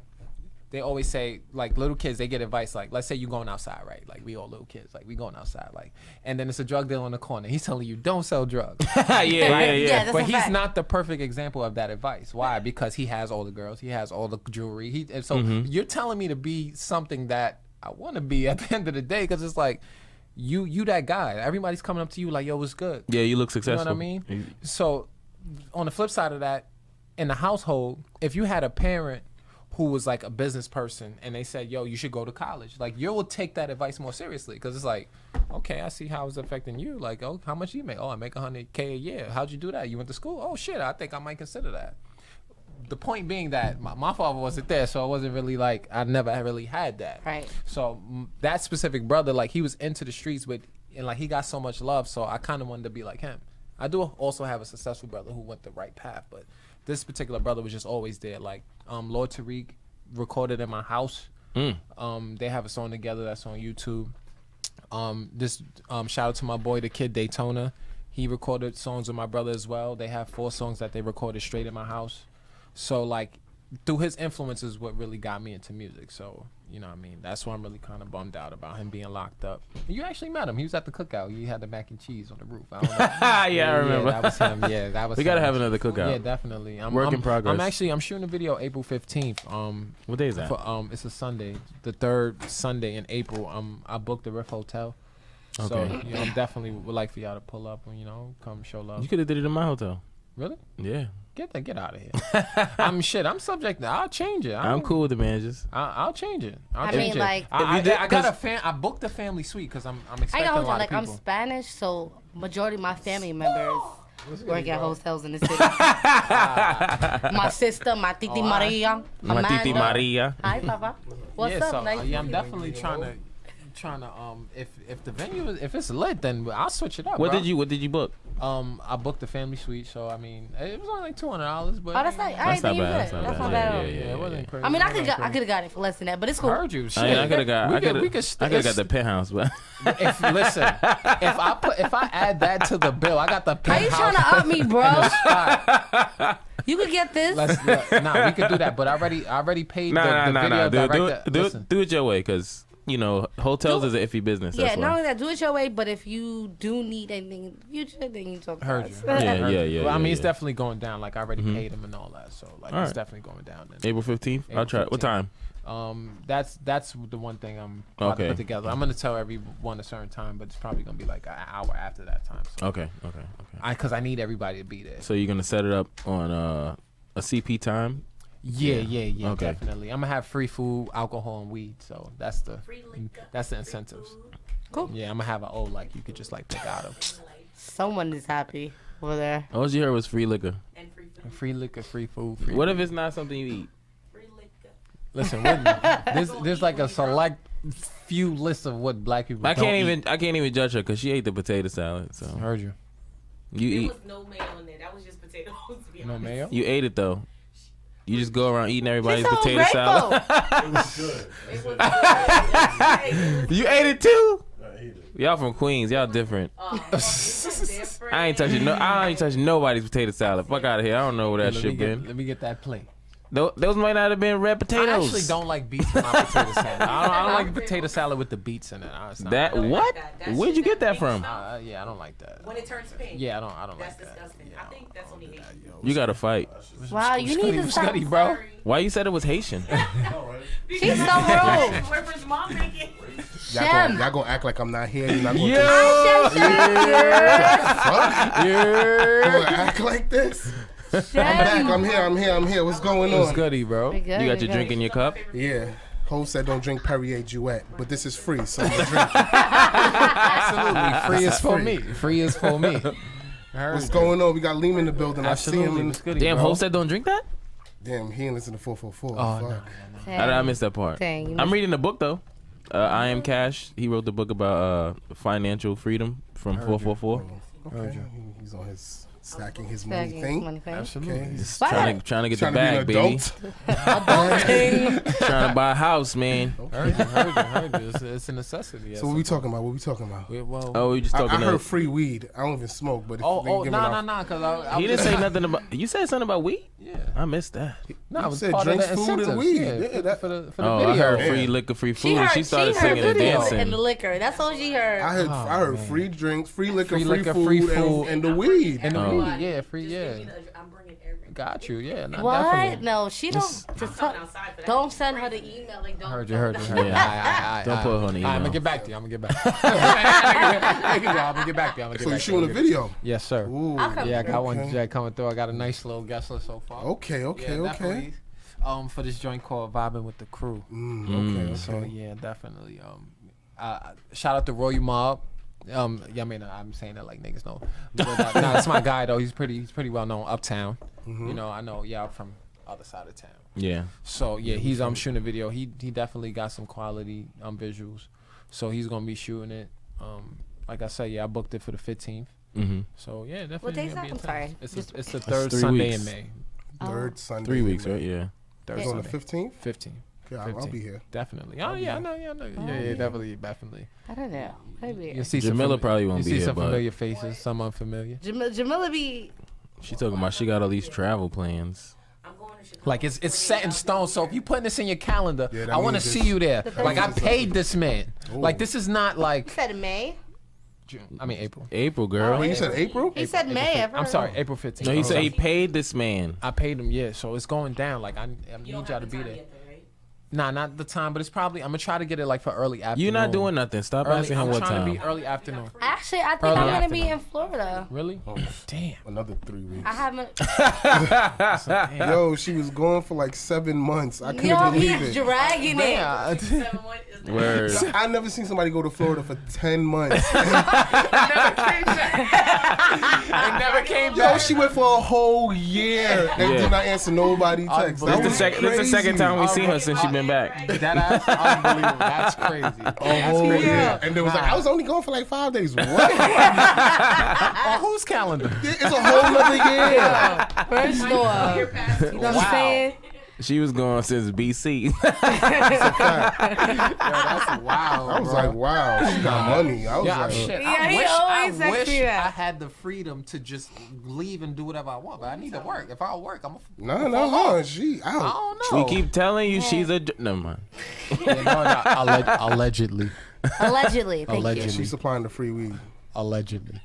they always say, like, little kids, they get advice, like, let's say you going outside, right? Like, we all little kids, like, we going outside, like, and then it's a drug dealer in the corner. He's telling you, don't sell drugs. Yeah, But a he's fact. not the perfect example of that advice. Why? Because he has all the girls, he has all the jewelry. And so you're telling me to be something that I want to be at the end of the day, because it's like, you that guy. Everybody's coming up to you like, yo, what's good? Yeah, you look successful. You know what I mean? So, on the flip side of that, in the household, if you had a parent who was like a business person and they said, yo, you should go to college, like, you will take that advice more seriously, because it's like, okay, I see how it's affecting you. Like, oh, how much do you make? Oh, I make $100K a year. How'd you do that? You went to school? Oh, shit, I think I might consider that. The point being that my father wasn't there, so I wasn't really like, I never really had that. Right. So that specific brother, like, he was into the streets and like, he got so much love, so I kind of wanted to be like him. I do also have a successful brother who went the right path, but this particular brother was just always there. Like, Lord Tariq recorded in my house. They have a song together that's on YouTube. Shout out to my boy, the Kid Daytona. He recorded songs with my brother as well. They have 4 songs that they recorded straight in my house. So, like, through his influence is what really got me into music. So, you know what I mean? That's why I'm really kind of bummed out about him being locked up. And you actually met him. He was at the cookout. He had the mac and cheese on the roof. I don't know. Yeah, I remember. Yeah, that was him. Yeah, that was We him. gotta have another cookout. Yeah, definitely. Work in progress. I'm shooting a video April 15th. What day is that? It's a Sunday, the 3rd Sunday in April. I booked the Riff Hotel. Okay. So, you know, definitely would like for y'all to pull up and, you know, come show love. You could have did it in my hotel. Really? Yeah. Get out of here. I'm subject. I'll change it. I'm cool with the managers. I'll change it. I mean, like, I booked a family suite because I'm I expecting got a lot like, of I'm people. Spanish, so majority of my family members work at hotels in the city. My sister, my Titi Maria, My Titi Amanda. Maria. Hi, Papa. What's Yeah, up? so Nice to I'm meet you. definitely trying to if the venue if it's lit, then I'll switch it up. What bro. did you book? I booked the family suite, so I mean it was only like $200, but Oh, that's not. That's not bad. That's not bad at all. Yeah, it wasn't crazy. I mean, I It wasn't could have got it for less than that, but it's cool. I heard you. Shit. I mean, I could have got. We could got the penthouse, but Listen, if I add that to the bill, I got the How you penthouse. trying to up me, bro? Spot. You could get this. Nah, we could do that, but I already paid the video director. Do it your way, because you know hotels is an iffy business. Yeah, That's not why. only that, do it your way, but if you do need anything in the future, then you talk to Heard us. you. Yeah. Well, I mean, it's yeah. definitely going down. Like I already paid him and all that, so like All it's right. definitely going down. Then. April 15th. I'll try. What 15th. time? That's the one thing I'm about to Okay. put together. I'm gonna tell everyone a certain time, but it's probably gonna be like an hour after that time. So. Okay. Because I need everybody to be there. So you're gonna set it up on a CP time? Yeah, Okay. definitely. I'm gonna have free food, alcohol, and weed. So that's the incentives. Cool. Yeah, I'm gonna have an O like you could just like pick out of. Someone is happy over there. All you heard was free liquor. And free food. Free liquor, free food. Free What if it's not something you eat? Free liquor. Listen, there's like a select few lists of what black people. I don't can't even judge her because she ate the potato salad. So eat. Heard you. you There eat. was no mayo in there. That was just potatoes. To be No honest. mayo. You ate it though. You just go around eating everybody's She's so potato salad. ungrateful. It was good. It was good. You ate it too? I ate it. Y'all from Queens. Y'all different. It was different. I ain't touching nobody's potato salad. Fuck out of here. I don't know where that shit been. Let me get that plate. Those might not have been red potatoes. I actually don't like beets in my potato salad. I don't like potato salad with the beets in it. It's not That don't what? like that. Where'd you That get that pink from? stuff. Yeah, I don't like that. When it turns pink. Yeah, I don't That's like that. disgusting. Yeah, I think that's only Haitian. You gotta fight. Wow, you need to stop. Scuddy, bro. Sorry. Why you said it was Haitian? All right. She's so rude. Whoever's mom making. Shem. Y'all gonna act like I'm not here. You're not gonna gonna act like this. I'm back. I'm here. What's going What's on? goody, bro? You got your drink in your cup? Yeah. Ho said don't drink Perrier Duet, but this is free, so I'm gonna drink it. Absolutely. Free is for free. me. Free is for me. What's going on? We got Liam in the building. I see him. Absolutely. In, What's goody, Damn, bro? Ho said don't drink that? damn, he ain't listen to 444. Oh, Fuck. no. I missed that part. Dang, you I'm missed- reading the book though. I Am Cash. He wrote the book about financial freedom from 444. Okay. He's on his Stacking his money thing. Absolutely. Okay. Just trying to get the Trying bag, to be baby. an adult. Adulting. Trying to buy a house, man. Heard you. It's a necessity. So what we talking about? What we talking about? Oh, we just I talking. heard free weed. I don't even smoke, but if they give it out- no. Because He didn't say nothing about. You said something about weed. Yeah. I missed that. No, You it was said part of drinks, the food, and incentives. weed. Yeah, Yeah, that- for the Oh, I video. heard free liquor, free food. and she started she heard singing and video dancing. and the liquor. That's all she heard. I heard free drinks, free liquor, Free free liquor, food, free food. and the weed. And the Oh. weed, yeah, free, Just yeah. give me I'm bringing everything. Got you, yeah. Not What? Definitely. No, she don't. I'm Just coming outside for that. don't send her the email. Like, don't. Heard you. Yeah. Don't put her on the I'm email. gonna get back to you. I'm gonna get back to you. So you shooting a video? Yes, sir. Ooh. I'll come Yeah, I through. got one Jack coming through. I got a nice little guest list so far. Okay. Yeah, definitely. For this joint called Vibing with the Crew. Okay. So yeah, definitely. Shout out to Roy Mob. Yeah, I mean, I'm saying that like niggas know. But, nah, that's my guy though. He's pretty well known uptown. You know, I know y'all from other side of town. Yeah. So yeah, he's shooting a video. He definitely got some quality visuals. So he's gonna be shooting it. Like I said, yeah, I booked it for the 15th. Mm-hmm. So yeah, definitely. What day's gonna that? be I'm intense. sorry. It's the third 3 Sunday weeks. in May. Third Sunday. 3 weeks, in May. right? Yeah. Third It's on the Sunday. 15th. 15. Okay, I'll be here. Definitely. Oh yeah, I know. Yeah, definitely. I don't know. Maybe. You see some J-Mila probably won't you be see here, some but familiar faces, some unfamiliar. Jamila be. she talking about she got all these travel plans. I'm going to Chicago. Like it's set in stone. So if you putting this in your calendar, Yeah, that I want to means see it's- you there. Like I paid this man. Ooh. Like this is not like He said in May. June. I mean April. April, girl. Wait, you said April? He said May. I've I'm heard. sorry, April 15th. No, he said he paid this man. I paid him. Yeah, so it's going down. Like I You need don't y'all have to the be time there. yet, though, right? Nah, not the time, but it's probably I'm gonna try to get it like for early afternoon. You're not doing nothing. Stop early, asking him I'm what trying to be time. early afternoon. Actually, I think Early I'm gonna be afternoon. in Florida. Really? Damn. Another 3 weeks. I haven't. Yo, she was gone for like 7 months. I couldn't Yo, believe he's it. dragging it. Yeah. 7 months is the Word. I never seen somebody go to Florida for 10 months. I never came Yo, she went for a whole year and Yeah. did not answer nobody text. This That the was second. This the second crazy. time we seen her since she been back. That ass unbelievable. That's crazy. A whole year. And there was like, I was only gone for like 5 days. What? On whose calendar? It's a whole nother year. First off, year past. you know what I'm saying? She was gone since BC. That's wild. I was like, wow, she got money. I was Yeah, like, shit. Yeah, he always I asks wish me that. I had the freedom to just leave and do whatever I want, but I need to work. If I don't work, I'm a. no, she I out. don't know. We keep telling you she's a. Never mind. Yeah, no, allegedly. Allegedly. Thank Allegedly. She's supplying the free weed. Allegedly.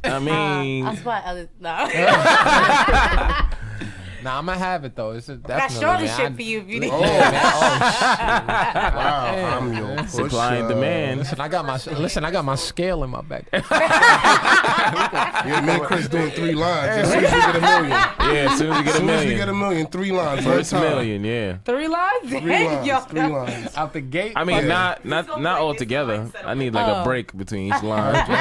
I mean, you. I spot other. No. Nah, I'm gonna have it though. It's a Got definitely. shorty man. shit for you if you need. Oh, wow, I'm your pusher. supply and demand. Listen, I got my scale in my back. Yeah, me and Chris doing 3 lines. As soon as we get a million. Yeah, as soon as we get As a soon as we get a million. million, 3 lines. First one time. million, yeah. 3 lines? 3 lines. Yo. 3 lines. Out the gate. I mean, Yeah. not all together. I need like a break between each line. Oh, no.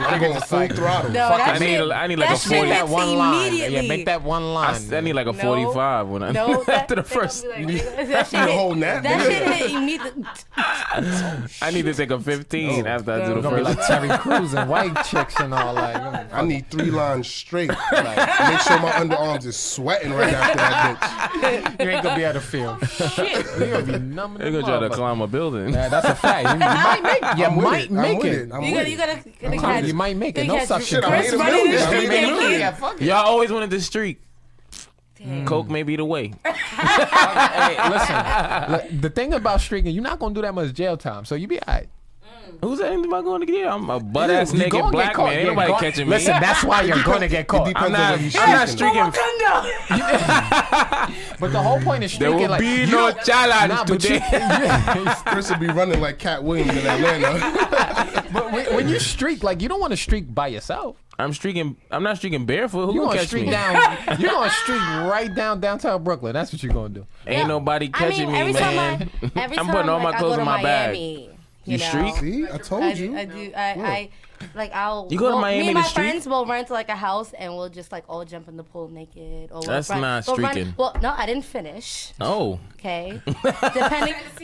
I'm going full throttle. No, that I need shit- I need like a that shit 40. hits that one line. immediately. Yeah, make that one line. I need like a No. 45 when I No, after the first. that need shit a whole nap? That Yeah. shit hit immediately. I need to take a 15 after I do the Gonna be first. like Terry Crews and white chicks and all that. I need 3 lines straight. Like, make sure my underarms is sweating right after that bitch. You ain't gonna be able to film. Shit, you gonna be numbing. They're gonna try to climb a building. Yeah, that's a fact. You might make. You I'm with might it. I'm make with it. it. I'm You with gotta, it. you gotta catch. You might make it. you No catch suction. Shit, I Chris made a running the million. I street made a naked. million. Yeah, fuck it. Y'all always wanted the streak. Coke may be the way. Hey, listen. Look, the thing about streaking, you're not gonna do that much jail time, so you be alright. Who's that about going to get here? I'm a butt ass You naked gonna get black caught. man. Ain't Yeah, nobody go- catching me. Listen, that's why you're gonna get caught. Depends I'm on not. where you I'm not streaking. streaking. But the whole point is There streaking will like be you no don't- challenge Nah, but today. Chris will be running like Cat Williams in Atlanta. But when you streak, like you don't want to streak by yourself. I'm streaking. I'm not streaking barefoot. Who You're gonna gonna catch streak me? down. You're gonna streak right down downtown Brooklyn. That's what you're gonna do. Ain't nobody catching every me, man. Time every I'm time putting all my like, clothes I go in to my bag. Miami, You know, streak? See, I told you. I do. I like I'll. You go to Miami Me and to my streak? friends will rent like a house and we'll just like all jump in the pool naked. Or That's not we'll streaking. Well, no, I didn't finish. Oh, Okay,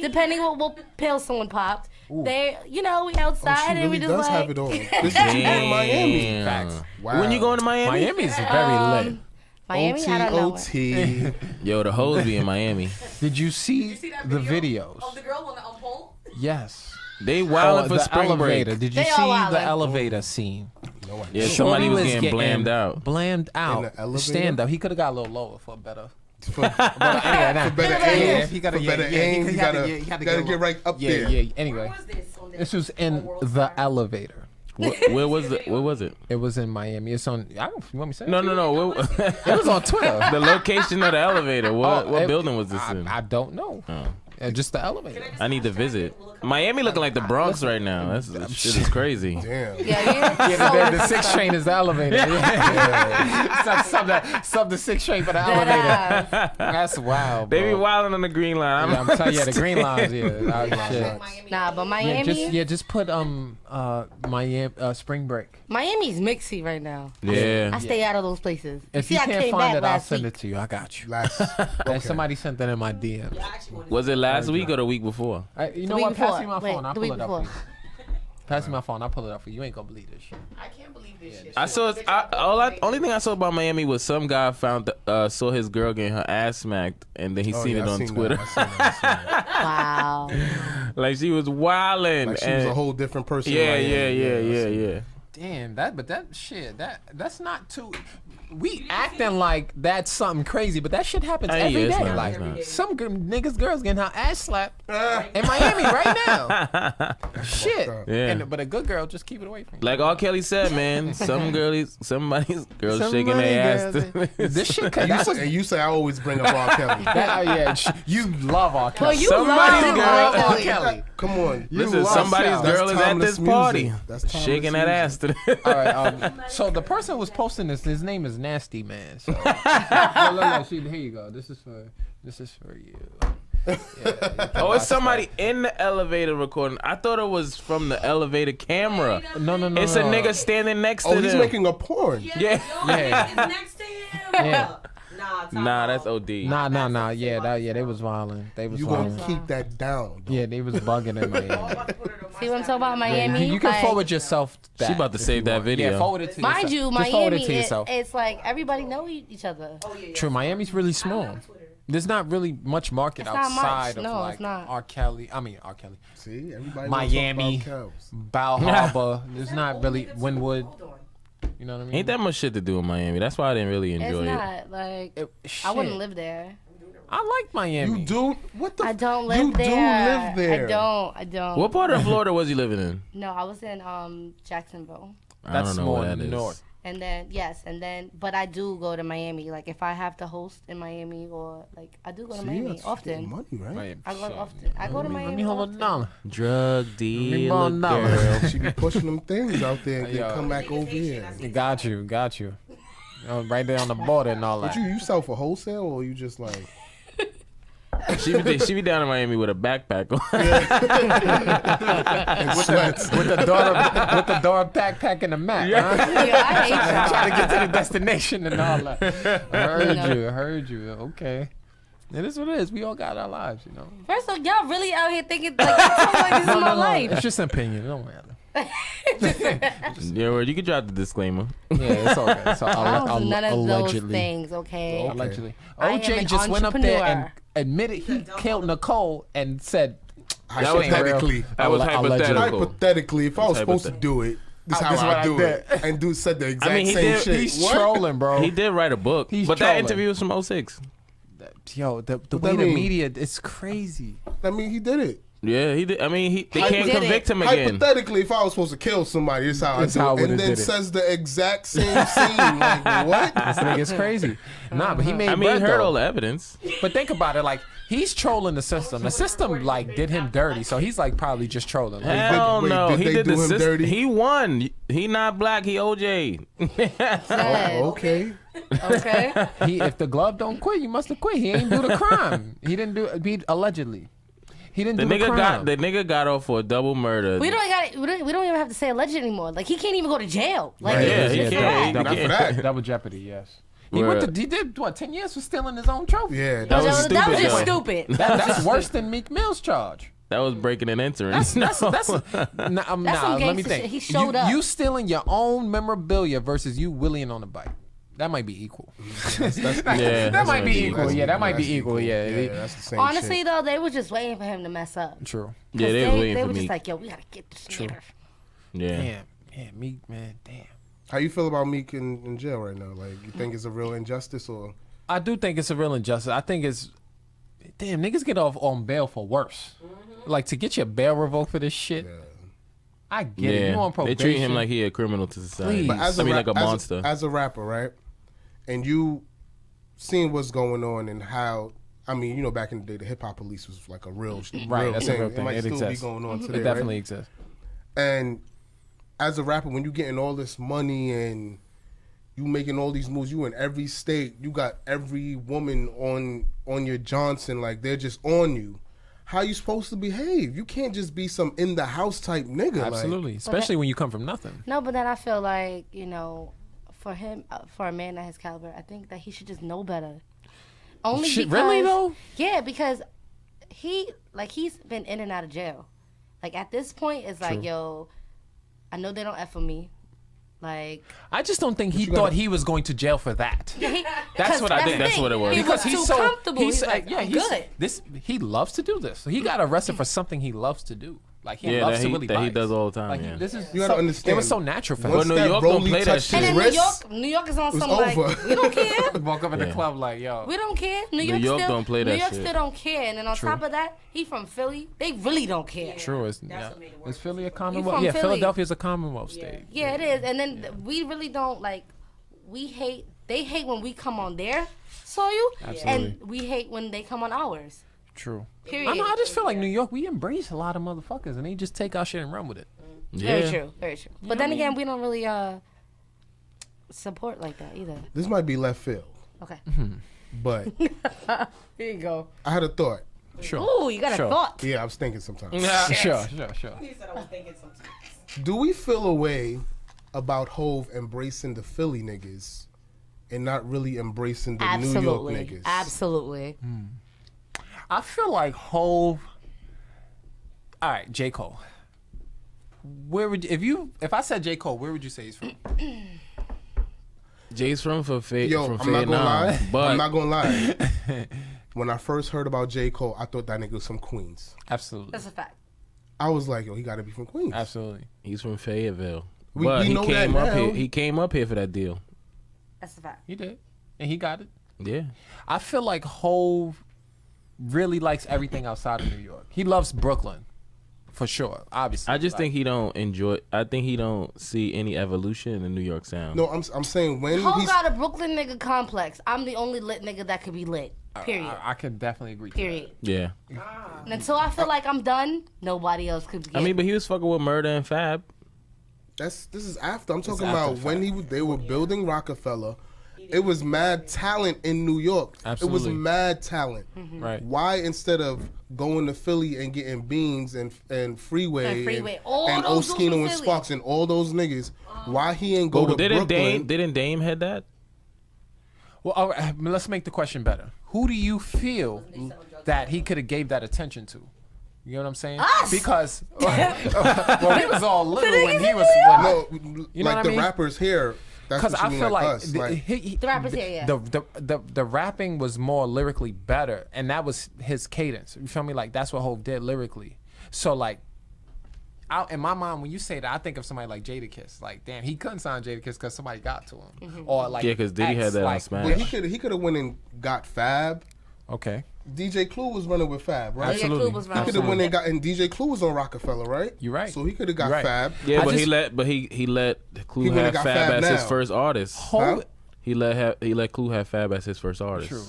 depending what pill someone popped, They, you know, we outside She and really we just does like. have it on. This is you going to Miami. Damn. Wow. When you going to Miami? Miami's very lit. Miami, I don't know. OT. Yo, the hoes be in Miami. Did you see, You see that the video videos? of the girl on the pole? Yes. They wildin' for the spring elevator. break. Did you They see all the wildin'. elevator scene? No idea. Yeah, somebody Shorty was getting blammed out. Blammed out. the elevator? Stand up. He could have got a little lower for better. For better aim. he gotta, For better aim. You gotta get right up there. Yeah. Anyway, Where was this? On this was in World the Star? elevator. Where was it? Where was it? It was in Miami. It's on. You want me to say? No. It was on Twitter. The location of the elevator. What Oh, building was this in? I don't know. Oh. Just the elevator. I need to visit. Miami looking like the Bronx right now. That's shit is crazy. Damn. Yeah. The 6 train is the elevator. Sub the 6 train for the elevator. That's wild, bro. They be wilding on the green line. Yeah, I'm telling you, the green lines, shit. Nah, but Yeah, Miami, just put Miami spring break. Miami's mixy right now. Yeah. I stay out of those places. If See, you I can't came find back it, I'll last send week. it to you. I got you. Last. And somebody sent that in my DM. I actually wanted Was it last week or the week before? You know week what? Pass before. me my Wait, phone. I'll the pull week it up for you. before. Pass me my phone. I'll pull it up for you. You ain't gonna believe this shit. I can't believe this shit. I saw. Only thing I saw about Miami was some guy saw his girl getting her ass smacked, and then he seen it on Twitter. I seen that. Wow. Like she was wilding. Like she was a whole different person. Yeah. Yeah. Damn, that's not too. We acting like that's something crazy, but that shit happens every it's day. not, Like it's not. some girls getting her ass slapped in Miami right now. Shit. Yeah. But a good girl, just keep it away from you. Like R. Kelly said, man, somebody's girls shaking their ass. This shit. And you say I always bring up R. Kelly. You love R. Kelly. Well, you Somebody's love girl. R. Kelly. Come on. Listen, love somebody's South. girl is That's at this timeless party, music. That's timeless shaking that ass to the. All right. So the person who was posting this, his name is Nasty Man. So look, here you go. This is for you. Oh, it's somebody in the elevator recording. I thought it was from the elevator camera. No. It's a nigga standing next to Oh, them. he's making a porn. Yeah. Yeah. It's next to him. Yeah. Nah, That's OD. Nah. Yeah, they was wilding. They was You gonna wilding. keep that down. Though. Yeah, they was bugging in Miami. See what I'm talking about, Miami? You can Like, forward yourself that. She about to if save you that want. video. Yeah, forward it to Mind you, yourself. Just forward Miami, it to yourself. it's like everybody know each other. True, Miami's really small. There's not really much market It's not outside much. of No, like it's not. R. Kelly. See, everybody Miami. wanna talk about cows. Bow Harbor. There's not really Wynwood. You know what I mean? Ain't that much shit to do in Miami. That's why I didn't really It's enjoy it. not. Like, Shit. I wouldn't live there. I like Miami. You do? What the? I don't live you there. do live there. I don't. What part of Florida was you living in? No, I was in Jacksonville. I That's don't know more where that is. north. And then, but I do go to Miami. Like, if I have to host in Miami or, like, I do go to See, Miami that's often. money, right? I go often. I go to Miami Let me hold often. it down. Drug borrow dealer numbers. girl. She be pushing them things out there and Yo. then come back over here. Got you. Right there on the border and all But that. you sell for wholesale or you just like? She be down in Miami with a backpack on. with the door backpack and the map. Huh? Yeah, I hate y'all. Trying to get to the destination and all that. I heard you. Okay. It is what it is. We all got our lives, you know. First of all, y'all really out here thinking like, this is my life. It's just an opinion. Don't worry. Yeah, well, you can drop the disclaimer. Yeah, it's all good. So I don't do none of those allegedly. things, okay? Allegedly. I am OJ an just went up there and entrepreneur. admitted he killed Nicole and said, That was Hypothetically. That was Allegedly. hypothetical. Hypothetically, if I was supposed to do it, this is This is how what I I do did. it. And said the exact mean, he same did- shit. he's What? trolling, bro. He did write a book, He's but that trolling. interview was from 06. Yo, the What way that the mean? media, it's crazy. I mean, he did it. Yeah, he did. I mean, they He can't did convict it. him again. Hypothetically, if I was supposed to kill somebody, this is how This I how I do it. And would've then did it. says the exact same scene. Like, what? This nigga's crazy. Nah, but he made I mean, he bread, heard though. all the evidence. But think about it, like, he's trolling the system. The system, like, did him dirty, so he's, like, probably just trolling. Like, Hell wait, no, did he they did do the him system. dirty? He won. He not black. He OJ. Oh, okay. Okay. if the glove don't quit, you must have quit. He ain't do the crime. He didn't do it, allegedly. He didn't The do the crime. nigga got off for a double murder. We don't even have to say alleged anymore. Like, he can't even go to jail. Like, Right. Yeah, he Yeah, can't. He Not for can't. that. Double jeopardy, yes. Word. He did, what, 10 years for stealing his own trophy? Yeah, That was that was just stupid. stupid. That's worse than Meek Mill's charge. That was breaking and entering. That's That's some let me gangsta think. shit. He showed up. You stealing your own memorabilia versus you wheeling on the bike. That might be equal. That might be equal. Yeah, that might be equal. Yeah, that's the same Honestly, shit. though, they were just waiting for him to mess up. True. Yeah, they were waiting They for were me. just like, yo, we gotta get this nigga. Yeah. Damn, Meek, man, damn. How you feel about Meek in jail right now? Like, you think it's a real injustice or? I do think it's a real injustice. I think it's, damn, niggas get off on bail for worse. Like, to get your bail revoked for this shit, I get it. You on probation. They treat him like he a criminal to society. Please. But like a monster. As a rapper, right? And you seeing what's going on and how, I mean, you know, back in the day, the hip hop police was like a real, Right, real that's thing. a real thing. It might It still exists. be going on today, It definitely right? exists. And as a rapper, when you getting all this money and you making all these moves, you in every state, you got every woman on your Johnson, like they're just on you. How you supposed to behave? You can't just be some in the house type nigga. Absolutely, Like, especially when you come from nothing. No, but then I feel like, you know, for him, for a man at his caliber, I think that he should just know better. Only Shit, because, really though? Yeah, because he's been in and out of jail. Like at this point, it's like, yo, I know they don't F with me. Like, I just don't think he thought he was going to jail for that. That's what I think. That's what it was. He Because was he's too so comfortable. He's like, yeah, I'm he's good. He loves to do this. He got arrested for something he loves to do. Like he Yeah, loves that to he- really that he bikes. does all the time, Like, yeah. this is You gotta so, understand. It was so natural for Once him. New that York don't Broly play that touched shit. his And then wrist, New York is on was some like, over. we don't care. Walk up in the Yeah. club like, yo. We don't care. New York, York still don't play New that York shit. still don't care. And then on top of that, he from Philly. They really don't care. True. Is what made it worse. Philly a from Commonwealth? Yeah, Philly. Philadelphia's a Commonwealth state. Yeah, it is. And then we really don't like. They hate when we come on their soil, and we hate when they come on ours. True. Period. I just feel like New York, we embrace a lot of motherfuckers, and they just take our shit and run with it. Yeah. Very true. Very true. But then again, we don't really support like that either. this might be left field, Okay. but Here you go. I had a thought. Sure. Ooh, you got a Sure. thought. Yeah, I was thinking sometimes. Sure. He said I was thinking sometimes. Do we feel a way about Hove embracing the Philly niggas and not really embracing the New York Absolutely. niggas? Absolutely. I feel like Hove. All right, J. Cole. Where would if I said J. Cole, where would you say he's from? Jay's from Yo, from I'm not gonna lie. Vietnam, but I'm not gonna lie. When I first heard about J. Cole, I thought that nigga was from Queens. Absolutely. That's a fact. I was like, yo, he got to be from Queens. Absolutely. he's from Fayetteville. We But he know that came up now. here. He came up here for that deal. That's a fact. He did. And he got it. Yeah. I feel like Hove really likes everything outside of New York. He loves Brooklyn. For sure. Obviously. I just think he don't enjoy. I think he don't see any evolution in the New York sound. No, I'm saying when Ho he's got a Brooklyn nigga complex. I'm the only lit nigga that could be lit. Period. I can definitely agree to Period. Yeah. And until I feel like I'm done, nobody else could get. I mean, but he was fucking with Murder and Fab. this is after. I'm talking after about the when they were building Rockefeller. It was mad talent in New York. Absolutely. It was mad talent. that. Right. Why instead of going to Philly and getting Beans and Freeway All and those dudes Oskino from and Philly. Sparks and all those niggas, why he ain't go to didn't Brooklyn? Dame had that? Well, all right, let's make the question better. Who do you feel that he could have gave that attention to? You know what I'm saying? Us! Because well, he was all little when he was. No, You know like what I the mean? rappers here. That's Because what you I mean, feel like, us. The rappers here, yeah. the rapping was more lyrically better, and that was his cadence. You feel me? Like that's what Hov did lyrically. So like, in my mind, when you say that, I think of somebody like Jadakiss. Like, damn, he couldn't sign Jadakiss because somebody got to him, or like Yeah, 'cause Diddy had that on Smash. But he could have went and got Fab. Okay, DJ Clue was running with Fab, right? Absolutely. was He could have running. went and got, and DJ Clue was on Rockefeller, right? You're right. So he could have got You're right. Fab. Yeah, I but just- he let Clue He would've have got Fab Fab as his now. first artist. Hov, He let Clue have Fab as his first artist. True.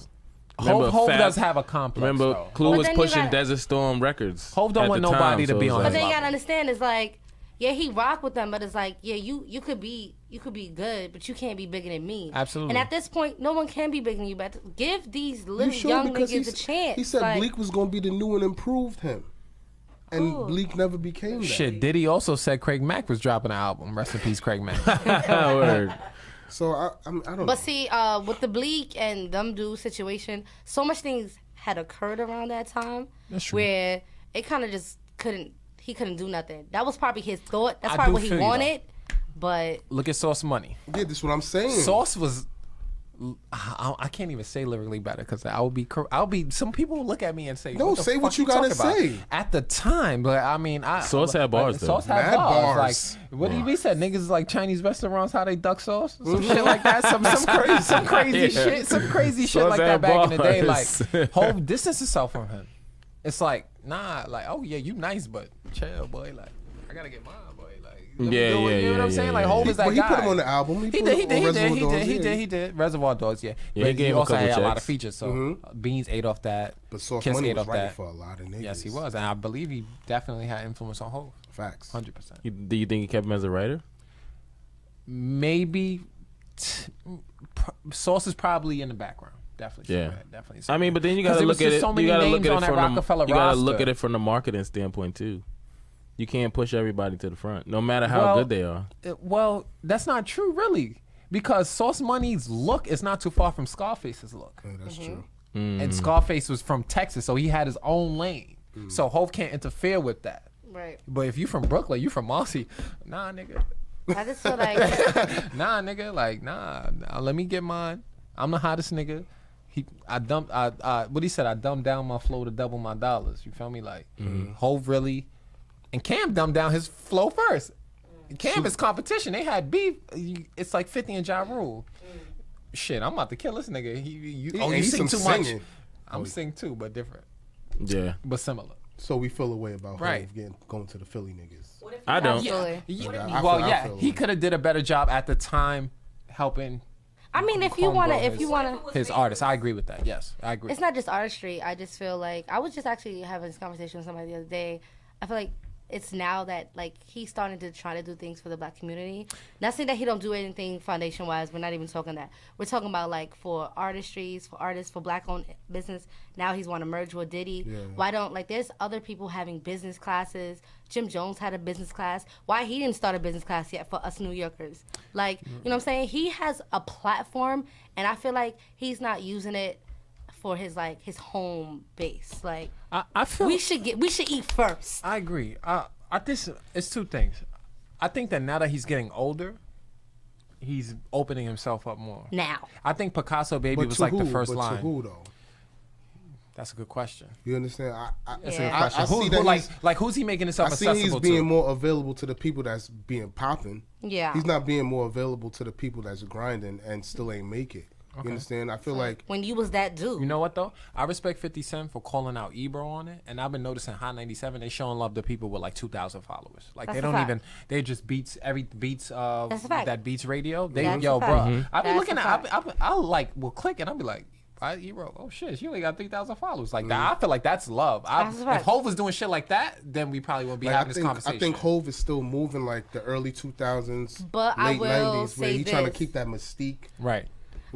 Remember, Hov Fab- does have a complex. Remember, though. Clue But was then you pushing gotta- Desert Storm Records. Hov don't at want the time, nobody to so be it's on But his then you level. gotta understand, it's like, yeah, he rock with them, but it's like, yeah, you could be good, but you can't be bigger than me. Absolutely. And at this point, no one can be bigger than you. But give these You little sure? young Because niggas a chance. he said like, Bleak was going to be the new and improved him. And Cool. Bleak never became that. Shit, Diddy also said Craig Mack was dropping an album. Rest in peace, Craig Mack. Word. So I don't But see, with the Bleak and them dude situation, so much things had occurred around that time That's true. where it kind of just he couldn't do nothing. That was probably his thought. That's I probably do what he feel you, wanted. But Look at Sauce Money. Yeah, this is what I'm saying. Sauce was. I can't even say lyrically better because I'll be. Some people will look at me and say, No, what the say fuck what you gotta talking about? say. At the time, but I mean, Sauce had bars, though. Sauce had Mad bars. bars. Like, what do you said? Niggas is like Chinese restaurants, how they duck sauce, some shit like that. Some crazy Yeah. shit, some crazy shit Sauce like that had back in the day. bars. Like, Hov distance himself from him. It's like, nah, like, oh yeah, you nice, but chill, boy. Like, I gotta get mine, boy. Like, let me Yeah, do it. yeah, You know what yeah, I'm saying? yeah, Like, yeah. Hov is that He guy. put him on the album. He put him on Reservoir Dogs, yeah. he did. Reservoir Dogs, yeah. Yeah, he But gave him a also couple had a lot of checks. features, so Beans ate off that. But Sauce Kiss Money ate was off writing that. for a lot of niggas. Yes, he was, and I believe he definitely had influence on Hov. Facts. 100%. Do you think he kept him as a writer? Maybe Sauce is probably in the background. Definitely. Yeah. somewhere, definitely. I mean, but then you 'Cause gotta there was look at just it. so many You gotta names look at on it that from Rockefeller the. You gotta look roster. at it from the marketing standpoint too. You can't push everybody to the front, no matter how Well, good they are. Well, that's not true, really, because Sauce Money's look is not too far from Scarface's look. Yeah, that's true. And Scarface was from Texas, so he had his own lane. So Hov can't interfere with that. right. But if you from Brooklyn, you from Marcy, nah, nigga. I just feel like Nah, nigga, like, nah, let me get mine. I'm the hottest nigga. What he said, I dumbed down my flow to double my dollars. You feel me? Like, Hov really, and Cam dumbed down his flow first. Cam is competition. They had beef. It's like 50 and Ja Rule. Shit, I'm about to kill this nigga. You he's sing too some much. singing. I'm sing too, but different, Yeah, but similar. So we feel a way about Right. Hov going to the Philly niggas. What if I don't. Absolutely. I Well, feel- I yeah, feel he like- could have did a better job at the time helping I mean, if you wanna, his artists. I agree with that. Yes, I agree. it's not just artistry. I just feel like I was just actually having this conversation with somebody the other day. I feel like it's now that like he's starting to try to do things for the black community. Not saying that he don't do anything foundation wise. We're not even talking that. We're talking about like for artistries, for artists, for black owned business. Now he's want to merge with Diddy. Yeah. Why don't like there's other people having business classes. Jim Jones had a business class. Why he didn't start a business class yet for us New Yorkers? Like, you know what I'm saying? He has a platform and I feel like he's not using it for his like his home base. Like I feel we should eat first. I agree. I think it's two things. I think that now that he's getting older, he's opening himself up more. Now. I think Picasso Baby But was to like who? the first But line. to who though? That's a good question. You understand? That's Yeah. a good question. I see Who that like who's he making himself I see he's accessible being to? more available to the people that's being popping. Yeah. He's not being more available to the people that's grinding and still ain't make it. You understand? I feel like When you was that dude. You know what though? I respect 50 Cent for calling out Ebro on it, and I've been noticing Hot 97 they showing love to people with like 2,000 followers. Like That's they a don't fact. even they just beats of That's a fact. that beats radio. They That's yo a fact. bro, Mhm. I be That's looking a at fact. I'll like will click and I'll be like. Ebro, oh shit, she only got 3,000 followers. Like that, I feel like that's love. That's a If fact. Hov was doing shit like that, then we probably wouldn't be like, having this I conversation. think Hov is still moving like the early 2000s, But I late will 90s, where say he's trying to this. keep that mystique. right.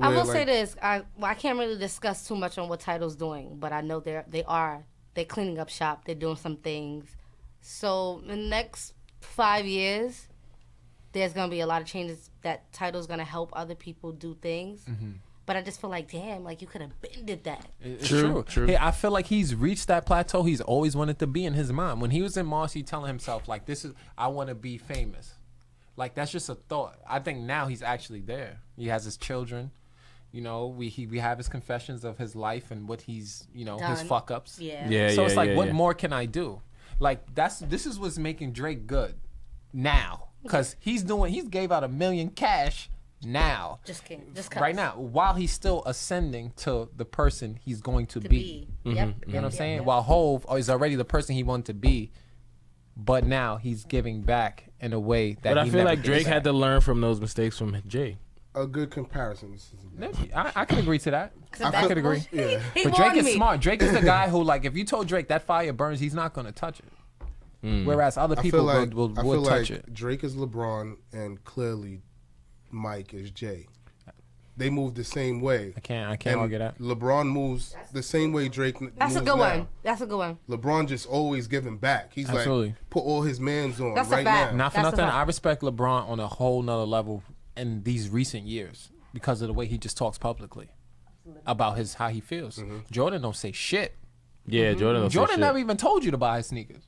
I where, will say like, this. I can't really discuss too much on what Title's doing, but I know they're cleaning up shop. They're doing some things. So in the next 5 years, there's gonna be a lot of changes that Title's gonna help other people do things. But I just feel like, damn, like you could have been did that. It's True, true. Hey, I feel like he's reached that plateau he's always wanted to be in his mind. When he was in Marcy telling himself, like, I want to be famous. Like, that's just a thought. I think now he's actually there. He has his children. You know, we have his confessions of his life and what he's, his Done. fuck ups. Yeah. Yeah, So it's like, what yeah. more can I do? Like, this is what's making Drake good now. Because he's gave out $1 million cash now. Just kidding. Right now, while he's still ascending to the person he's going to be. Yep. You know what I'm saying? While Hov is already the person he wanted to be, but now he's giving back in a way that But I he feel never like did Drake back. had to learn from those mistakes from Jay. A good comparison. I can agree to that. I could agree. Yeah. He But Drake warned is me. smart. Drake is the guy who, like, if you told Drake that fire burns, he's not going to touch it. Whereas other I people feel like, will I feel touch like it. Drake is LeBron and clearly Mike is Jay. They move the same way. I can't And argue that. LeBron moves the same way Drake That's a moves good now. one. That's a good one. LeBron just always giving back. He's Absolutely. like, put all his mans on That's a right fact. now. Not for That's a nothing, fact. I respect LeBron on a whole nother level in these recent years because of the way he just talks publicly about how he feels. Jordan don't say shit. Yeah, Jordan. Don't say Jordan shit. never even told you to buy his sneakers.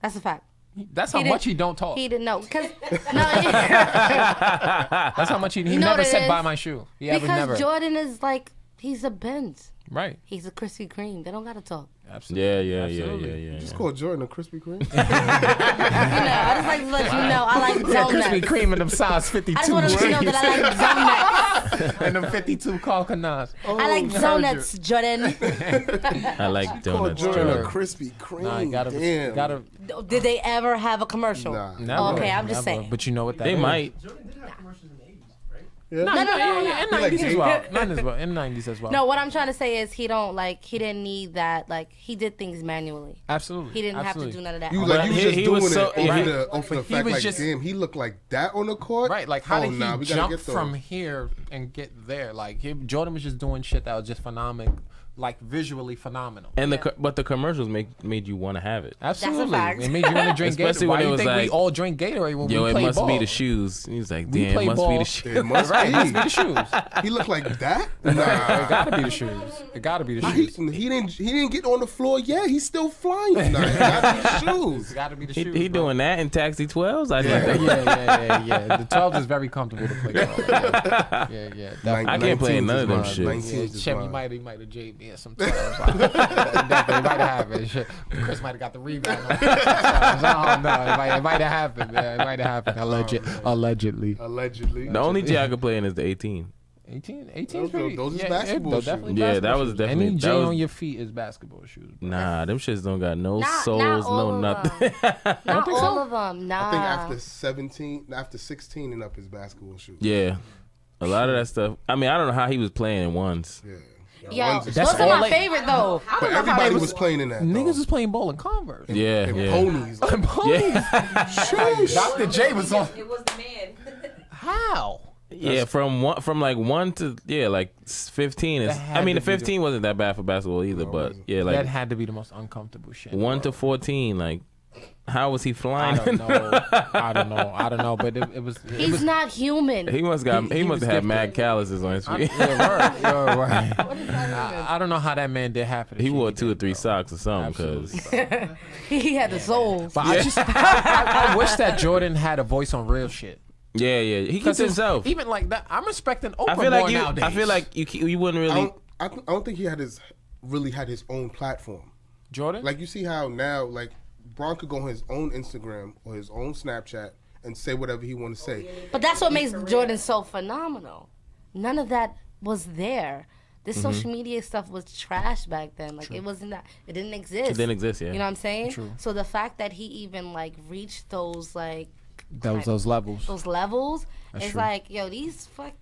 That's a fact. That's how much he don't talk. He didn't know because That's how much he never said buy my shoe. He ever never. Because Jordan is like he's a Benz. Right. He's a Krispy Kreme. They don't gotta talk. Absolutely. Yeah. Just call Jordan a Krispy Kreme. I just like to let you know I like donuts. Krispy Kreme in them size 52. I just want to let you know that I like donuts. And them 52 coconut. I like donuts, Jordan. I like Call donuts. Jordan a Jordan. Krispy Kreme. Nah, Damn. Did they ever have a commercial? Nah. Never, Okay, I'm just never. saying. But you know what that They is. might. Jordan did have commercials in the 80s, right? Yeah. Yeah, in 90s as well. Like 90s as well. In 90s as well. No, what I'm trying to say is he didn't need that. Like he did things manually. Absolutely. He didn't Absolutely. have to do none of that. You But like you was just he doing was so- it yeah, off the he fact was like, just- damn, he looked like that on the court. Right, like how did he we gotta jump get those. from here and get there? Like Jordan was just doing shit that was just phenomenal, like visually phenomenal. And but the commercials made you want to have it. Absolutely, fact. it made you want to drink Especially Gatorade. when Why it do you was think we like, all drink Gatorade when Yo, we it play must ball? be the shoes. He's like, We damn, play it must be ball. the shoes. It must Right, it must be. be the shoes. He looked like that. It Nah. gotta be the shoes. It gotta be the He, shoes. he didn't get on the floor yet. He's still flying. Nah, it gotta be shoes. It gotta be the He, shoes. he bro. doing that in Taxi 12s? I Yeah, think yeah. The 12 is very comfortable to play ball. Yeah. Definitely. I can't play 19s none is of them mine. shit. 19s Yeah, is Shem, mine. he might have J me some 12. Definitely might have happened. Shit. Chris might have got the rebound. On I don't know. It might have happened. Man. It might have happened. Allegedly. Allegedly. The only J I could play in is the 18. 18 Those- pretty. those is yeah, basketball those shoes. definitely Yeah, that basketball was shoes. definitely- Any that J was- on your feet is basketball shoes. Bro. Nah, them shits don't got no Not soles, all no of nothing. Not think all so? of them. Nah. I think after 16 and up is basketball shoes. Yeah. A lot of that stuff. I mean, I don't know how he was playing in ones. Yeah. Yo, Ones is- That's those are all my they- favorite though. But everybody was playing in that. Niggas was playing ball in Converse. Yeah, and yeah. ponies. Ponies. Dr. J was on. It was the man. How? Yeah, from like 1 to like 15 is. That had I mean, to the be the- 15 wasn't that bad for basketball either, but yeah, That like had to be the most uncomfortable shit. 1 to 14, like how was he I flying? don't know. But it was. He's not human. He must He must was have had mad different. calluses on his feet. Yeah, right. I don't know how that man did half of the He shit wore he 2 or did, 3 bro. socks or something because Absolutely. He had the souls. But I wish that Jordan had a voice on real shit. yeah, he keeps Because himself. Even like that, I'm respecting Oprah I feel like more you. nowadays. I feel like you wouldn't really. I don't think he really had his own platform. Jordan. Like you see how now, like Bron could go on his own Instagram or his own Snapchat and say whatever he want to say. But that's what makes Jordan so phenomenal. None of that was there. This social media stuff was trash back then. Like it wasn't that. It didn't exist. It didn't exist, yeah. You know what I'm saying? True. So the fact that he even like reached those like those levels. those levels, it's true. like yo these fuck.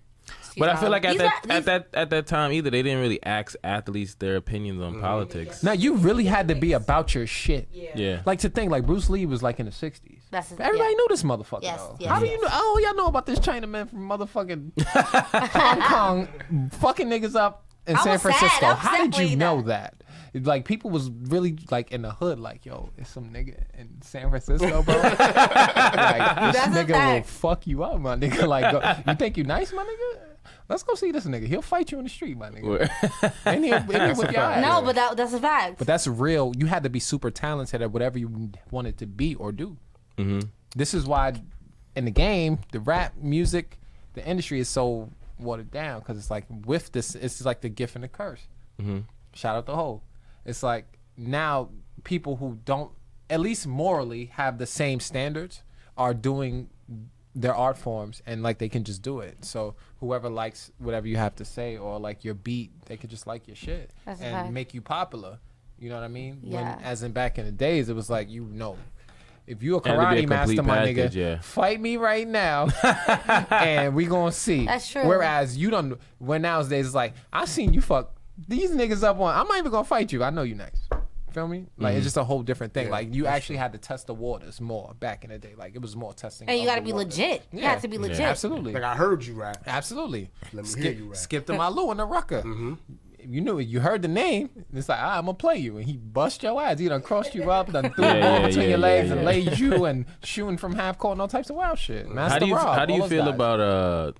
But I feel like these at that time either they didn't really ask athletes their opinions on politics. Now you really had to be about your shit. Yeah. Like to think like Bruce Lee was like in the 60s. Everybody yeah. knew this motherfucker. Yes, though. yes, How do yes. you know? Oh, y'all know about this Chinaman from motherfucking Hong Kong fucking niggas up in I San was sad. Francisco. I was How sad did you way know that. that? Like people was really like in the hood, like yo, it's some nigga in San Francisco, bro. Like this That's a nigga will fact. fuck you up, my nigga. Like, you think you nice, my nigga? Let's go see this nigga. He'll fight you in the street, my nigga. And he'll whip your ass. No, but that's a fact. But that's real. You had to be super talented at whatever you wanted to be or do. Mm-hmm. This is why in the game, the rap music, the industry is so watered down because it's like with this, it's like the gift and the curse. Mm-hmm. Shout out to Ho. It's like now people who don't, at least morally, have the same standards are doing their art forms and like they can just do it. So whoever likes whatever you have to say or like your beat, they could just like your shit That's a and fact. make you popular. You know what I mean? Yeah. When, as in back in the days, it was like, you know, if you a Had to be a karate master, complete my package, nigga, yeah. fight me right now, and we gonna see. That's true. Whereas you don't. When nowadays it's like, I seen you fuck these niggas up on. I'm not even gonna fight you. I know you nice. Feel me? Like Mm-hmm. it's just a whole different thing. Yeah, like you actually had to test the waters more back in the day. Like it was more testing. And you of got to the be waters. legit. You Yeah. have to be legit. Absolutely. Like I heard you rap. Absolutely. Let me hear you rap. Skip to my Lou in the rucker. You knew it. You heard the name. It's like, I'm gonna play you, and he bust your ass. He done crossed you up, done threw the Yeah, ball yeah, between yeah, your legs, yeah, and yeah. laid you, and shooting from half court, and all types of wild shit. Master Rob, How do all you those feel guys. about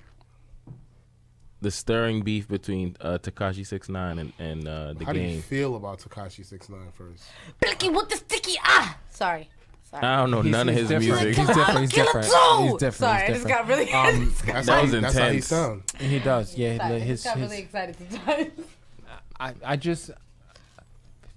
the stirring beef between Tekashi 6ix9ine and the How do you Game. feel about Tekashi 6ix9ine first? Blicky with the sticky Sorry. I don't know none of his different. music. He's different. He's Killer different. too! He's different. Sorry, I He's just different. got really. That was That's how he intense. sound. He does. Yeah. Sorry, I His. just got really excited sometimes. I just.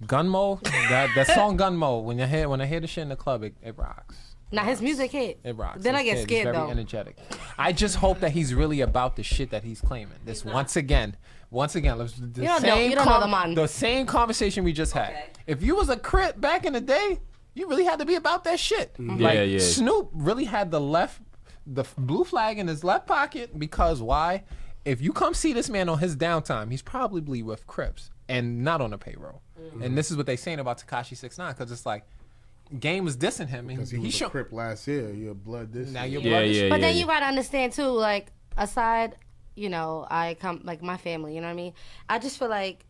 Gunmo. That song Gunmo. When I hear the shit in the club, it rocks. Now his music hit. It rocks. Then I It's get good. scared It's very though. energetic. I just hope that he's really about the shit that he's claiming. This once again, let's You don't know the man. the same conversation we just had. Okay. If you was a Crip back in the day, you really had to be about that shit. Like, Yeah, yeah. Snoop really had the blue flag in his left pocket because why? If you come see this man on his downtime, he's probably with Crips and not on the payroll. And this is what they saying about Tekashi 6ix9ine because it's like Game was dissing him and Because he was a Crip last year. You're blood this Now year. you're Yeah, blood. yeah, But yeah. then you gotta understand too, like aside, I come like my family. You know what I mean? I just feel like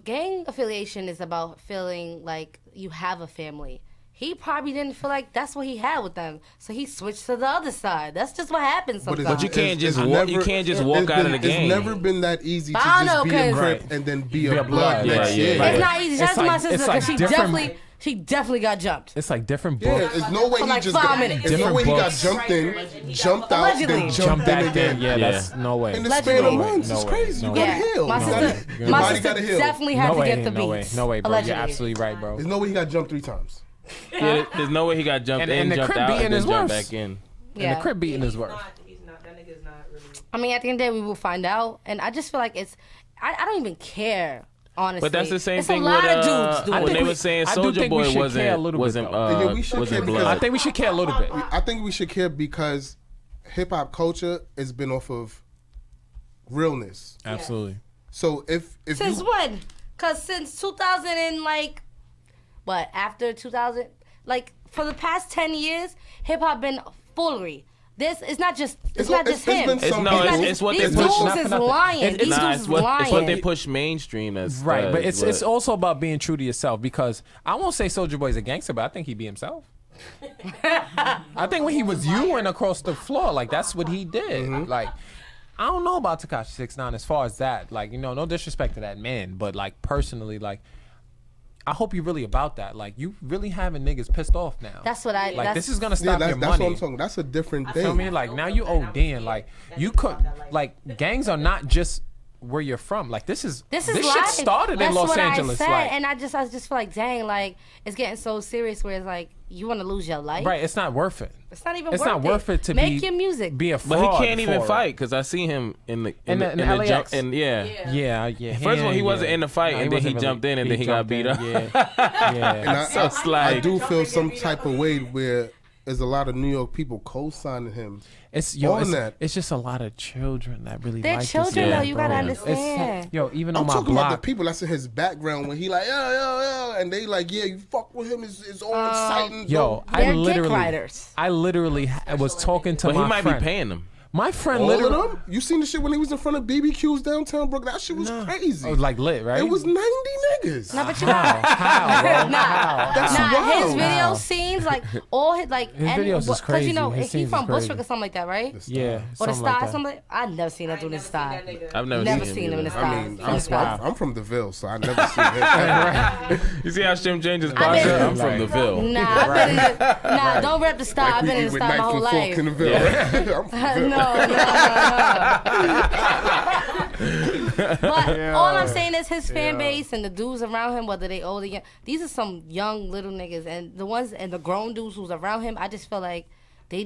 gang affiliation is about feeling like you have a family. He probably didn't feel like that's what he had with them, so he switched to the other side. That's just what happens sometimes. But you can't just walk- you can't just walk out of the game. It's never been that easy to I just know, be a 'cause- Crip and then be a blood. blood Yeah, next yeah, year. yeah. It's not easy. It's Shout out to my like- sister it's like because different- she definitely got jumped. It's like different Yeah, books. there's no way For he like just 5 got, minutes. there's no Different way he got books. jumped in, jumped out, Allegedly. then Jump jumped back in again. in. Yeah, that's no way. In the span of Allegedly. months, No it's way. crazy. No You way. gotta heal. My You sister, gotta- your my body sister gotta heal. definitely had No to way, get the no way, beats. no way, bro. Allegedly. You're absolutely right, bro. There's no way he got jumped 3 times. Yeah, there's no way he got jumped And- in, and the jumped Crip out, beating and then is jumped worse. back in. And the Crip beating is worse. He's not. That nigga's not really. I mean, at the end of the day, we will find out. And I just feel like I don't even care, honestly. But that's the same it's thing a lot with of dudes doing when it. they were saying I do Soulja think we Boy should care a little bit, wasn't though. Yeah, we should care wasn't because- I blood. think we should care a little bit. I think we should care because hip hop culture has been off of realness. Absolutely. So if Since you, when? Because since 2000 and like, what, after 2000? Like, for the past 10 years, hip hop been foolery. It's not just It's not not- just it's him. been some not people- it's what these they push. dudes Not for is nothing. lying. These Nah, dudes it's is what lying. they push mainstream as Right, but it's what- also about being true to yourself because I won't say Soulja Boy's a gangster, but I think he be himself. I think when he was you and across the floor, like that's what he did. Like I don't know about Tekashi 6ix9ine as far as that. Like, no disrespect to that man, but like personally, like I hope you really about that. Like you really having niggas pissed off now. That's what I. like that's, this is gonna yeah, stop that's your what money. I'm talking. That's a different Feel thing. me? Like now you ODing. Like you could like gangs are not just where you're from. Like this This shit life. started in That's Los what Angeles. I said, Like, and I just feel like, dang, like it's getting so serious where it's like you want to lose your life. right, it's not worth it. It's not even. It's worth not worth it to make be your music. be a But fraud. he can't even for it. fight because I see him in the In the jump, LAX. and yeah. Yeah. First of all, he wasn't in the fight, and then he wasn't jumped in, and then he got jumped beat in, up. Yeah. And I, So it's I like- do feel some type of way where there's a lot of New York people co-signing him. It's On that. it's just a lot of children that really They're like children, this though, man, you bro. gotta It's- understand. even I'm on my talking about the block, people that's in his background when he like, yo, and they like, yeah, you fuck with him, it's all exciting. yo, They're dick riders. I literally was talking to But my he might friend. be paying them. My friend all literally of them? You seen the shit when he was in front of BBQs downtown Brooklyn? That shit was crazy. was like lit, right? It was 90 niggas. No, but you how, got bro? nah, That's his wild. video Wow. scenes like all his like His videos is because crazy. you know His he scenes from is crazy. Bushwick or something like that, right? Yeah, Or the something Star, like that. something. I've never seen that doing the Star. I've Never seen seen him in the either. Star. I mean, From the Star. I'm from DeVille, so I never seen him. You see how Shem changes I posture? been- I'm from the Ville. Nah, I've been in the, nah, don't rep the Star. I've been in the with Star my knife whole and fork life. in DeVille. I'm from DeVille. But all I'm saying is his fan base and the dudes around him, whether they old or young, these are some young little niggas, and the ones and the grown dudes who's around him. I just feel like they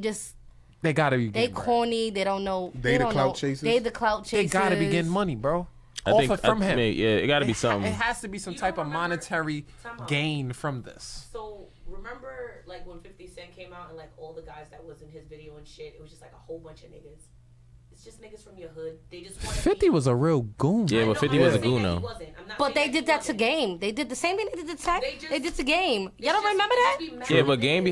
gotta be. they getting bread. corny. They don't know. They the don't clout know. chasers? They the clout They chasers. gotta be getting money, bro. I Off think it from him. Yeah, it got to be something. It has to be some type of monetary gain from this. So remember, like when 50 Cent came out and like all the guys that was in his video and shit, it was just like a whole bunch of niggas. It's just niggas from your hood. They just want 50 was a real goon. Yeah, but 50 was a goon though. But they did that to Game. They did the same thing they did to Tech. They did to Game. Y'all don't remember that? Yeah, but Game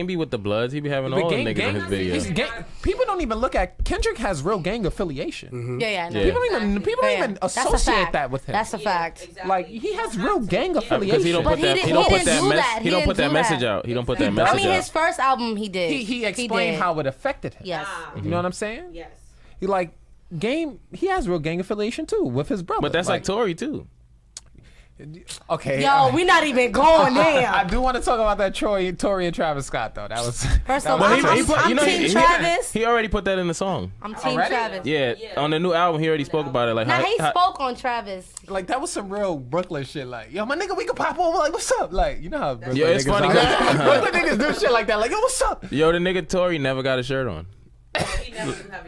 be with the Bloods. He be having all the niggas in his videos. People don't even look at Kendrick has real gang affiliation. Yeah. No. Yeah. People don't even That's a associate fact. that with him. That's a fact. Like he has real gang Because affiliation. he don't But put that. he He don't didn't put that do mess. that. He He don't didn't put that do message that. out. He don't put that I message mean, his out. first album he did. He explained did. how it affected him. Yes. You know what I'm saying? Yes. He like Game. He has real gang affiliation too with his brother. But that's like Tory too. Okay. Yo, we not even going there. I do want to talk about that Tory and Travis Scott though. That was First of all, But I'm Team Travis. He already put that in the song. I'm Team Travis. Yeah, on the new album, he already spoke about it. Like, Now he spoke on Travis. like that was some real Brooklyn shit. Like, yo, my nigga, we can pop over. Like, what's up? Like, you know how Brooklyn Yo, it's niggas funny. are. Brooklyn niggas do shit like that. Like, yo, what's up? Yo, the nigga Tory never got a shirt on.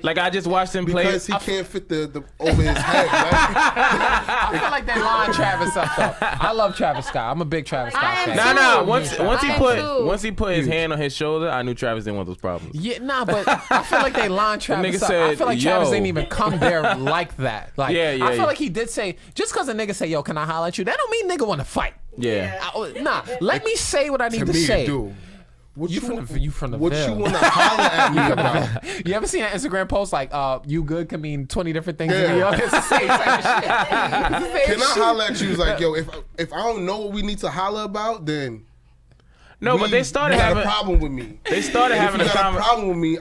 Like I just watched him play because he can't fit the over his head. Right? I feel like they line Travis up though. I love Travis Scott. I'm a big Travis Scott fan. Nah. Once he put his hand on his shoulder, I knew Travis didn't want those problems. Yeah, nah, but I feel like they line Travis up. I feel like Travis didn't even come there like that. Like, I feel like he did say, just because a nigga say, yo, can I holler at you? That don't mean nigga want to fight. Yeah. Nah, let me say what I need to say. What you from the what Ville. you want to holler at me about? You ever seen an Instagram post like, you good can mean 20 different things in New York? It's the same type of shit. Can I holler at you? It's like, yo, if I don't know what we need to holler about, then but they started having a problem with me. They started having a problem with me.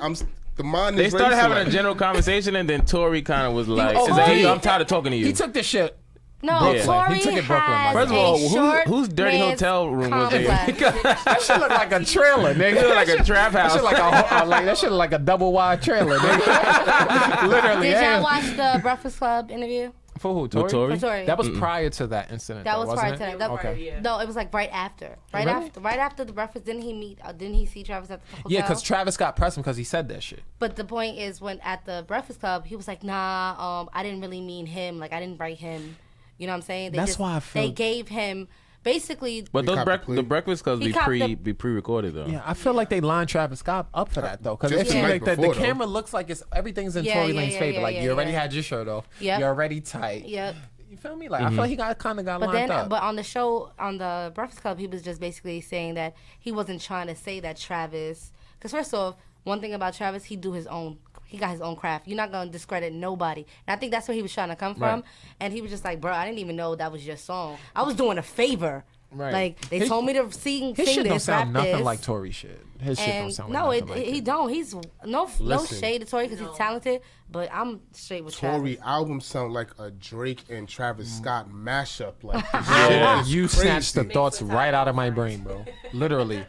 The mind is They started having racing. a general conversation, and then Tory kind of was like, Tory- I'm tired of talking to you. He took this shit. No, Brooklyn. Tory He took it Brooklyn, has man. First of all, a short whose dirty man's hotel room was it? complex. That shit look like a trailer, nigga. It look like a trap house. That shit look like a double wide trailer, nigga. Literally. Did y'all watch the Breakfast Club interview? For who? Tory? Tory? For Tory. That was prior to that incident. That though, was wasn't prior it? to that. Okay. No, it was like right after. Right after the breakfast. Didn't he see Travis at the hotel? Yeah, because Travis got pressed him because he said that shit. But the point is, when at the Breakfast Club, he was like, "Nah, I didn't really mean him. Like, I didn't write him." You know what I'm saying? That's why I feel they gave him basically. But those the Breakfast Clubs be pre-recorded though. Yeah, I feel like they lined Travis Scott up for that though, because Just it seems the like night the before, camera looks like everything's in Yeah, Tory yeah, Lane's yeah, favor. yeah, Like yeah, you already yeah. had your shirt off. Yep. You're already tight. Yep. You feel me? Like I feel like he kind of got But lined then, up. but on the show, on the Breakfast Club, he was just basically saying that he wasn't trying to say that Travis. Because first off, one thing about Travis, he got his own craft. You're not gonna discredit nobody. And I think that's where he was trying to come from. And he was just like, bro, I didn't even know that was your song. I was doing a favor. Right. Like they told me to sing His shit this, don't sound rap nothing this. like Tory shit. His shit don't And sound no, like nothing like he it. don't. He's no Listen. shade to Tory because he's talented. But I'm straight with Tory Travis. album sound like a Drake and Travis Scott mashup. Like the Yeah, shit is you crazy. snatched the thoughts right out of my brain, bro. Literally.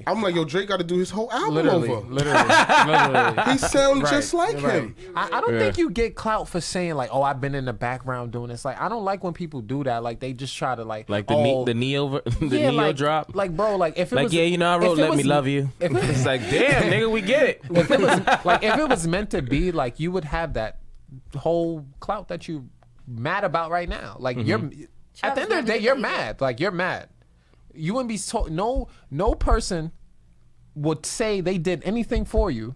I'm like, yo, Drake got to do his whole album Literally. over. Literally. He sound Right, just like him. I don't think you get clout for saying like, oh, I've been in the background doing this. Like, I don't like when people do that. Like, they just try to like the Neo Neo drop. Like, bro, like if it Like, was, yeah, you know, I wrote if it "Let Me was- Love You." if it- It's like, damn, nigga, we get it. if it was like if it was meant to be, like you would have that whole clout that you mad about right now. Like you're at the end of the day, you're mad. Like you're mad. You wouldn't be told. No person would say they did anything for you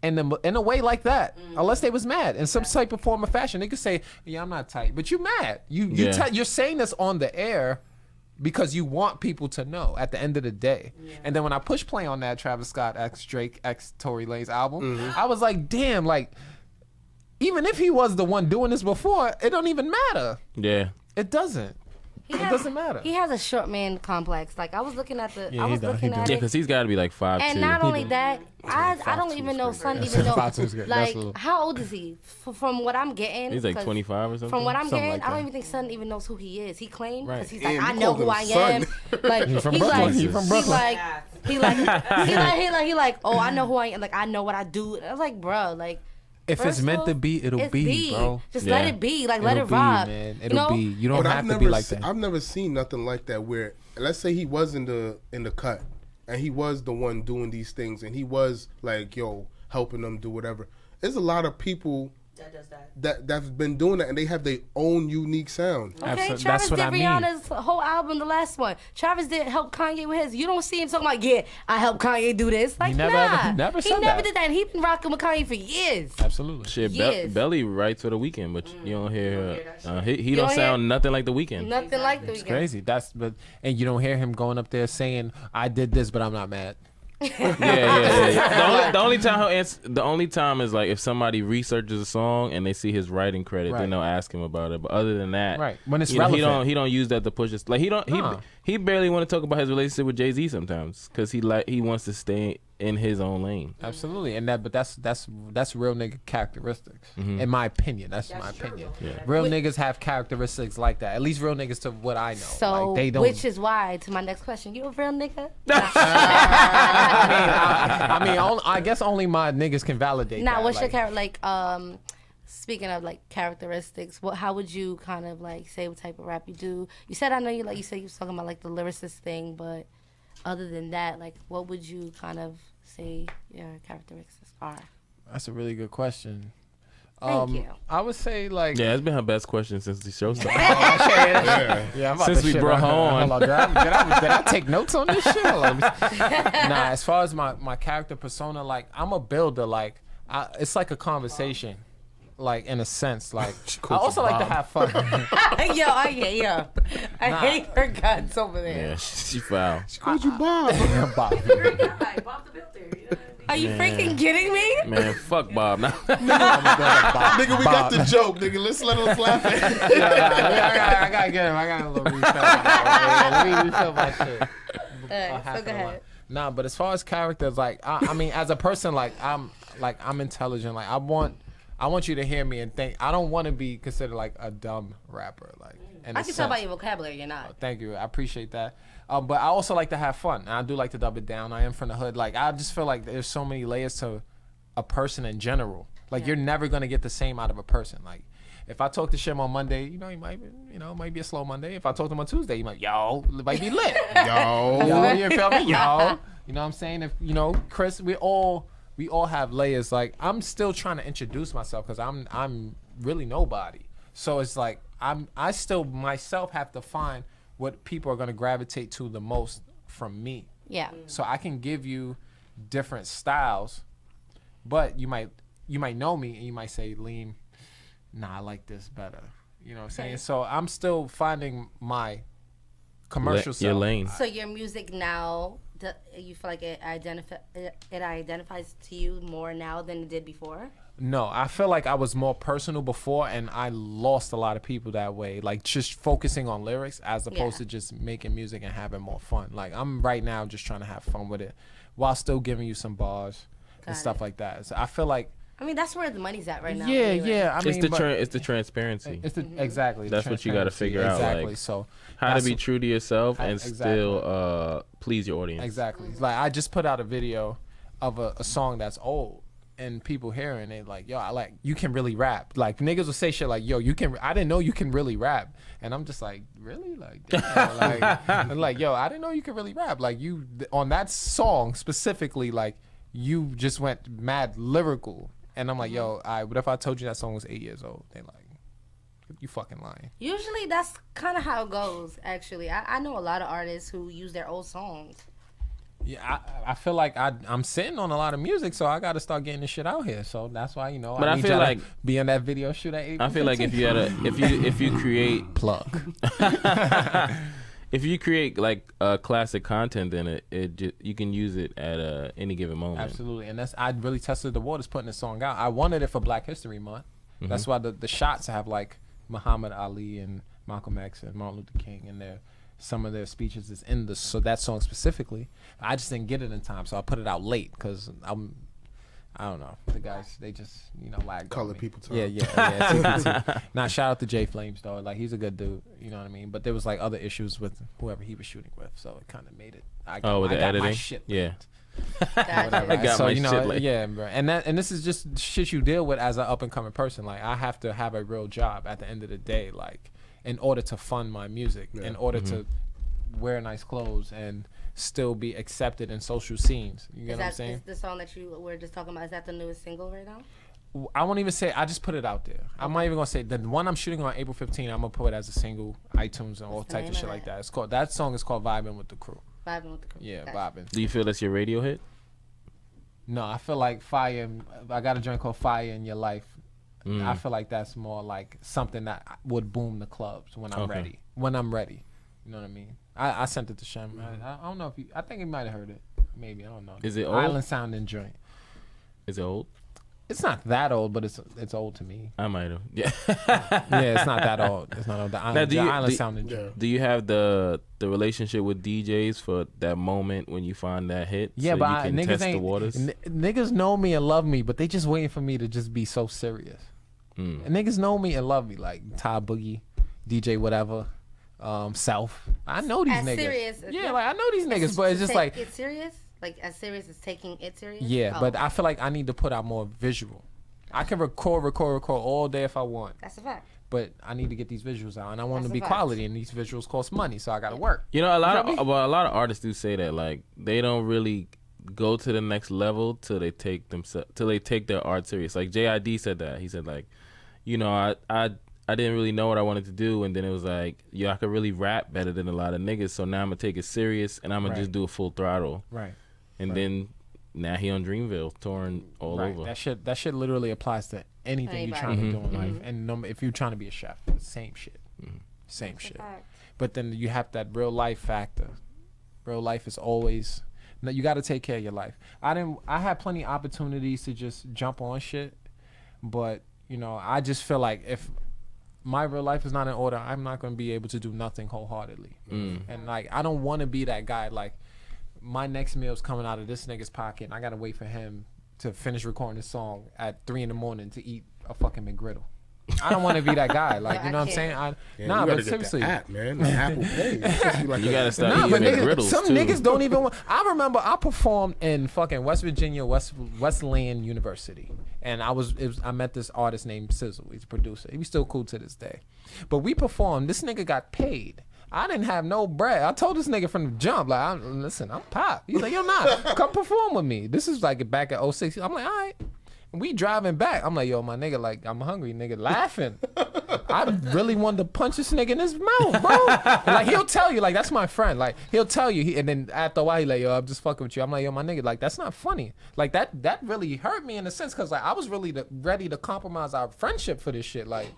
in a way like that unless they was mad in some type of form or fashion. They could say, yeah, I'm not tight, but you mad. You're saying this on the air because you want people to know at the end of the day. And then when I push play on that Travis Scott x Drake x Tory Lanez album, I was like, damn, like even if he was the one doing this before, it don't even matter. Yeah. It doesn't. It doesn't matter. He has a short man complex. Like I was looking at the. Yeah, I he was does, looking he at does. Yeah, it. because he's got to be like 5'2". And not only that, I don't even know. Son even know. 5'2" is good. Like That's a little- how old is he? From what I'm getting, He's like 'cause 25 or something. From what I'm Something getting, like I don't that. even think Son even knows who he is. He claimed Right. because he's like, Damn, I you know called who him I Son. am. Like He's from he's Brooklyn. like, He's from Brooklyn. he like, oh, I know who I am. Like I know what I do. I was like, bro, like. If it's first meant off, to be, it'll it's be, bro. Just Yeah. let it be. Like let It'll it be, vibe. man. You It'll know? be. You don't But have to be like that. I've never seen nothing like that where, let's say he was in the cut and he was the one doing these things and he was like, yo, helping them do whatever. There's a lot of people That does that. that's been doing that and they have their own unique sound. Okay, Absolutely. Travis That's what did I mean. Rihanna's whole album, the last one. Travis did help Kanye with his. You don't see him talking about, yeah, I helped Kanye do this. Like, never nah. ever- never he said never that. did that. And he been rocking with Kanye for years. Absolutely. Shit, Yes. Belly writes for the Weeknd, but you don't hear. He don't don't sound nothing like the Weeknd. Nothing like the It's Weeknd. crazy. And you don't hear him going up there saying, "I did this, but I'm not mad." Yeah. The only time is like if somebody researches a song and they see his writing credit, Right. then they'll ask him about it. But other than that, Right. When it's you know, relevant. he don't use that to push us. Like he barely want to talk about his relationship with Jay-Z sometimes because he wants to stay in his own lane. Absolutely, and but that's real nigga characteristics, in my opinion. That's my opinion. Yeah. Real niggas have characteristics like that. At least real niggas to what I know. So, like, they don't. Which is why, to my next question, you a real nigga? I guess only my niggas can validate. Now, that. what's like, your speaking of like characteristics, how would you kind of like say what type of rap you do? You said you said you was talking about like the lyricist thing, but other than that, like what would you kind of say your characteristics are? That's a really good question. Thank you. I would say like it's been her best question since the show started. yeah, since we brought her on. Hold on, did I take notes on this shit? Nah, as far as my character persona, like I'm a builder. Like it's like a conversation. Like in a sense, like I also like to have fun. Yo, I hate her guts over there. Yeah, she foul. She called you Bob. Bob the Builder. Are you freaking kidding me? Man, fuck Bob. Now. Nigga, we got the joke, nigga. Let's let us laugh at it. I gotta get him. I got a little refill. Let me refill my shit. So go ahead. Nah, but as far as characters, like I mean, as a person, like I'm intelligent. Like I want you to hear me and think. I don't want to be considered like a dumb rapper. Like I can tell by your vocabulary, you're not. Thank you. I appreciate that. But I also like to have fun. And I do like to dub it down. I am from the hood. Like I just feel like there's so many layers to a person in general. Like you're never gonna get the same out of a person. Like if I talk to Shem on Monday, he might be a slow Monday. If I talk to him on Tuesday, he might be lit. Yo, you feel me? Yo, you know what I'm saying? If Chris, we all have layers. Like I'm still trying to introduce myself because I'm really nobody. So it's like I still myself have to find what people are gonna gravitate to the most from me. Yeah. So I can give you different styles, but you might know me and you might say, Lim, nah, I like this better. You know what I'm saying? So I'm still finding my commercial Your self. lane. So your music now, you feel like it identifies to you more now than it did before? No, I feel like I was more personal before, and I lost a lot of people that way. Like just focusing on lyrics as opposed to just making music and having more fun. Like I'm right now just trying to have fun with it, while still giving you some bars and stuff like that. So I feel like. I mean, that's where the money's at right now. Yeah, anyway. yeah. I mean, it's the transparency. It's the exactly. That's what you got to figure out. Exactly. Like, so how to be true to yourself and still please your audience. Exactly. Like I just put out a video of a song that's old. And people hearing it like, yo, you can really rap. Like niggas will say shit like, yo, I didn't know you can really rap. And I'm just like, really? Like, damn. Like, yo, I didn't know you could really rap. Like you, on that song specifically, like you just went mad lyrical. And I'm like, yo, what if I told you that song was 8 years old? They like, you fucking lying. Usually that's kind of how it goes, actually. I know a lot of artists who use their old songs. Yeah, I feel like I'm sitting on a lot of music, so I got to start getting this shit out here. So that's why But I feel like be in that video shoot at 8. I feel like if you create plug, if you create like classic content, then you can use it at any given moment. Absolutely, and I really tested the waters putting this song out. I wanted it for Black History Month. That's why the shots have like Muhammad Ali and Malcolm X and Martin Luther King in there. Some of their speeches is in so that song specifically. I just didn't get it in time, so I put it out late because I don't know. The guys, they just lagged. Color people talk. Yeah. Now shout out to Jay Flames though. Like he's a good dude. You know what I mean. But there was like other issues with whoever he was shooting with, so it kind of made it. With the editing. My shit yeah. Whatever, I got so, my shit late. Yeah, bro. And this is just shit you deal with as an up and coming person. Like I have to have a real job at the end of the day. Like. In order to fund my music, in order to wear nice clothes and still be accepted in social scenes. You get what I'm saying? Is the song that you were just talking about, is that the newest single right now? I won't even say, I just put it out there. I'm not even going to say, the one I'm shooting on April 15th, I'm going to put it as a single, iTunes and all types of shit like that. That song is called Vibing with the Crew. Vibing with the Crew. Yeah, Vibing. Do you feel that's your radio hit? No, I feel like I got a joint called Fire in Your Life. I feel like that's more like something that would boom the clubs when I'm ready. When I'm ready. You know what I mean? I sent it to Shem. I don't know if I think he might have heard it. Maybe, I don't know. Is it old? Island sounding joint. Is it old? It's not that old, but it's old to me. I might have. Yeah. Yeah, it's not that old. It's not old. The island sounded. Yeah. Do you have the relationship with DJs for that moment when you find that hit? Yeah, so but you can niggas test ain't. the waters? Niggas know me and love me, but they just waiting for me to just be so serious. And niggas know me and love me, like Ty Boogie, DJ whatever, Self. I know these niggas. Serious. Yeah, like I know these niggas, but it's just like it's serious. Like as serious as taking it serious. yeah, but I feel like I need to put out more visual. I can record all day if I want. That's a fact. But I need to get these visuals out, and I want them to That's a be fact. quality, and these visuals cost money, so I got to work. You know, a lot of artists do say that, like they don't really go to the next level till they take their art serious. Like JID said that. He said like, you know, I didn't really know what I wanted to do, and then it was like, I could really rap better than a lot of niggas, so now I'm gonna take it serious, and I'm gonna just do a full throttle. Right. And then now he on Dreamville touring all over. That shit literally applies to anything you're trying to do in life. And if you're trying to be a chef, same shit. Same shit. But then you have that real life factor. Real life is always, you got to take care of your life. I had plenty of opportunities to just jump on shit, but you know, I just feel like if my real life is not in order, I'm not going to be able to do nothing wholeheartedly. And like, I don't want to be that guy. Like, my next meal's coming out of this nigga's pocket, and I gotta wait for him to finish recording the song at 3 a.m. to eat a fucking McGriddle. I don't want to be that guy. Like, you know what I'm saying? Nah, but seriously, app, man, the Apple Pay. Like you gotta start eating but McGriddles some too. niggas don't even want. I remember I performed in fucking West Virginia, Wesleyan University, and I met this artist named Sizzle. He's a producer. He's still cool to this day. But we performed. This nigga got paid. I didn't have no bread. I told this nigga from the jump, like, listen, I'm pop. He's like, you're not. Come perform with me. This is like back at 06. I'm like, all right. And we driving back. I'm like, yo, my nigga, like, I'm hungry, nigga, laughing. I really wanted to punch this nigga in his mouth, bro. And like, he'll tell you, like, that's my friend. Like, he'll tell you. And then after a while, he like, yo, I'm just fucking with you. I'm like, yo, my nigga, like, that's not funny. Like, that really hurt me in a sense, because, like, I was really ready to compromise our friendship for this shit. Like,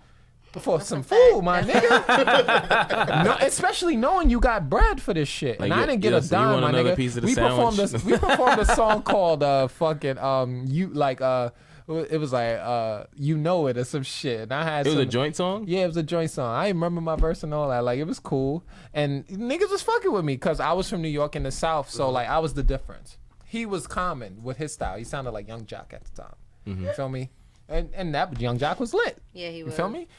for some food, my nigga. No, especially knowing you got bread for this shit, like, and I didn't get a dime, my nigga. Piece of the we sandwich. performed a song called it was like you know it or some shit. And I had it was a joint song. Yeah, it was a joint song. I remember my verse and all that. Like, it was cool, and niggas was fucking with me because I was from New York in the South, so like I was the difference. He was common with his style. He sounded like Young Jock at the time. You feel me? And that Young Jock was lit. Yeah, he was. You feel me?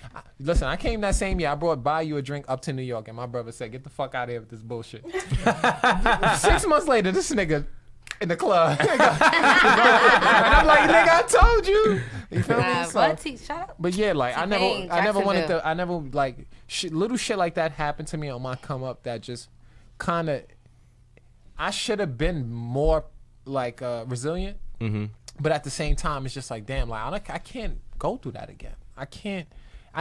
Listen, I came that same year. I brought Buy You a Drink up to New York, and my brother said, get the fuck out of here with this bullshit. 6 months later, this nigga in the club. And I'm like, nigga, I told you. You feel me? So, shut up. but yeah, like, I never wanted Jacksonville. to, I never, like, little shit like that happened to me on my come up that just kind of, I should have been more, like, resilient. But at the same time, it's just like, damn, like, I can't go through that again. I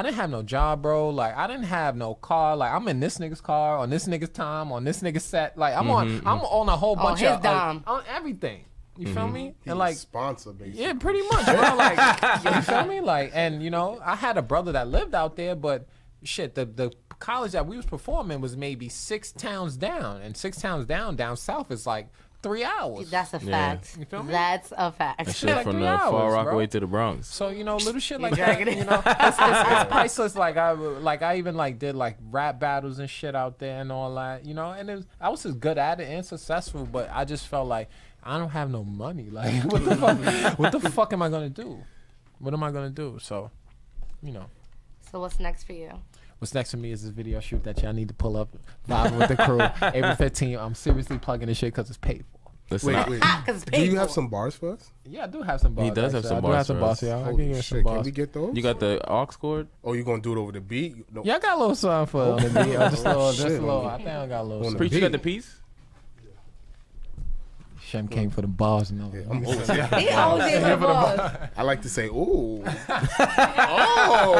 didn't have no job, bro. Like, I didn't have no car. Like, I'm in this nigga's car, on this nigga's time, on this nigga's set. Like, I'm on a whole bunch of on everything. You feel me? He's and like, sponsor, basically. yeah, pretty much, bro. Like, you feel me? Like, and you know, I had a brother that lived out there, but shit, the college that we was performing was maybe 6 towns down, and 6 towns down south is like 3 hours. That's a fact. You feel me? That's a fact. That shit like from 3 the hours, Far bro. Rockaway to the Bronx. So, you know, little shit like that, you know, it's priceless. Like, I even like did like rap battles and shit out there and all that, you know, and I was just good at it and successful, but I just felt like I don't have no money. Like, what the fuck am I gonna do? What am I gonna do? So, you know. So what's next for you? What's next for me is this video shoot that y'all need to pull up, vibing with the crew. April 15th. I'm seriously plugging this shit because it's paid for. Listen, Wait. Do you have some bars for us? Yeah, I do have some bars. He does have some I do bars have some for bars, us. y'all. I can Holy give you some shit, bars. can we get those? you got the aux cord? Oh, you gonna do it over the beat? No. Yeah, I got a little song for on the beat. Just a little. I think I got a little. On Song. the Preach, you got the piece? Shem came for the bars and all. Yeah, I'm always, yeah. He always did the boss. I like to say, ooh.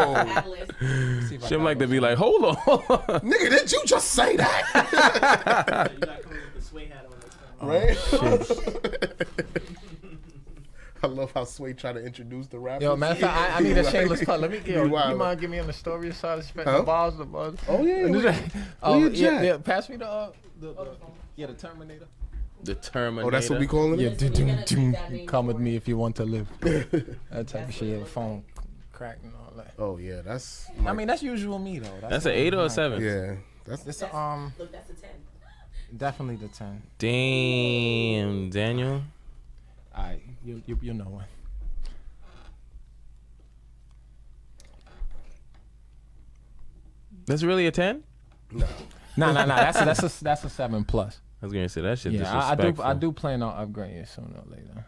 Atlas. Shem like to be like, hold on. Nigga, did you just say that? You gotta come with the sway hat on next time. Right? I love how Sway tried to introduce the rapper. Yo, matter of fact, I need a shameless plug. Let me get. You wild. mind give me on the story side of Huh? the bars, the bars. Oh, yeah. Oh, your yeah, jack? yeah. Pass me the Terminator. The Terminator. Oh, that's what we calling it? Yeah, come with me if you want to live. That type of shit. Yeah, phone crack and all that. Oh yeah, that's. I mean, that's usual me though. That's an 8 or a 7? Yeah, It's Look, that's a 10. definitely the 10. Damn, Daniel. Alright, you know one. That's really a 10? no. Nah. That's a 7 plus. I was gonna say that shit Yeah, I disrespectful. do plan on upgrading sooner or later.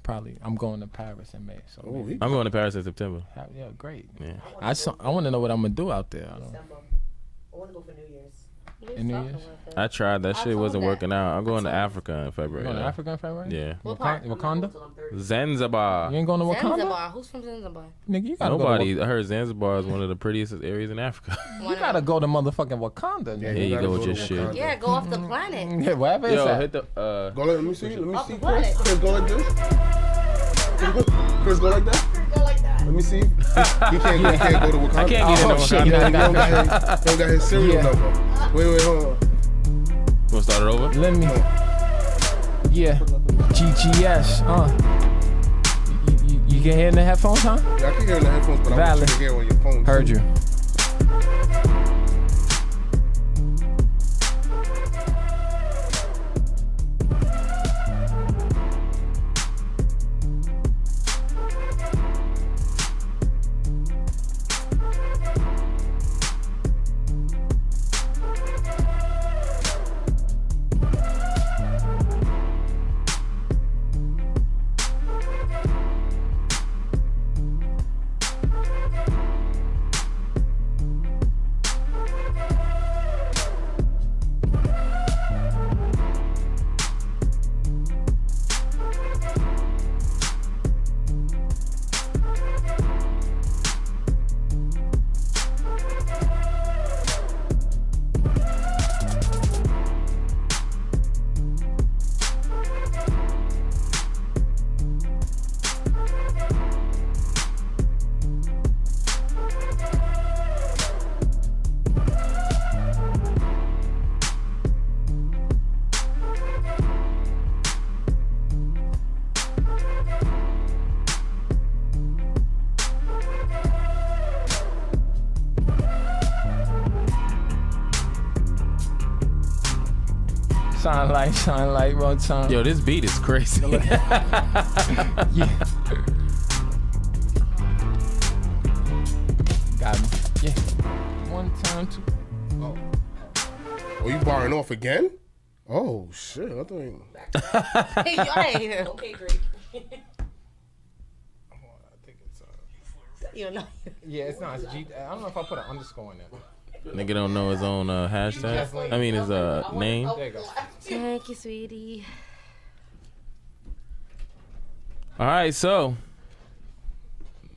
Probably, I'm going to Paris in May. So maybe. I'm going to Paris in September. Yeah, great. Yeah. I want to know what I'm gonna do out there. December. I want to go for New Year's. In New Year's? I tried. That shit wasn't working out. I'm going to Africa in February. Going to though. Africa in February? Yeah. What part? Wakanda? Zanzibar. You ain't going to Wakanda? Zanzibar. Who's from Zanzibar? Nigga, you gotta Nobody. Go I heard Zanzibar is one of the prettiest areas in Africa. you gotta go to motherfucking Wakanda. Yeah, Nigga. Here you gotta go with to your shit. Wakanda. Yeah, go off the planet. Yeah, whatever it's Yo, at. hit the. Go let me see. Let me Off see. the planet. Chris, go like this. Chris, go like that. Go like that. Let me see. He can't go to Wakanda. I can't get in Oh, no shit, Wakanda. you know, He don't got his serial Yeah. number. Wait, hold on. Wanna start it over? Let me. Yeah. GGS. You can hear in the headphones, huh? Yeah, I can hear in the headphones, but I want you to hear on your phone. Heard too. you. Shine light, road time. Yo, this beat is crazy. Yeah. Got me. Yeah. One time, two. Oh, you barring off again? Oh shit! I think. Okay, Drake. You don't know. Yeah, it's not. It's G. I don't know if I put an underscore in there. Nigga don't know his own hashtag. I mean his name. There you go. Thank you, sweetie. All right, so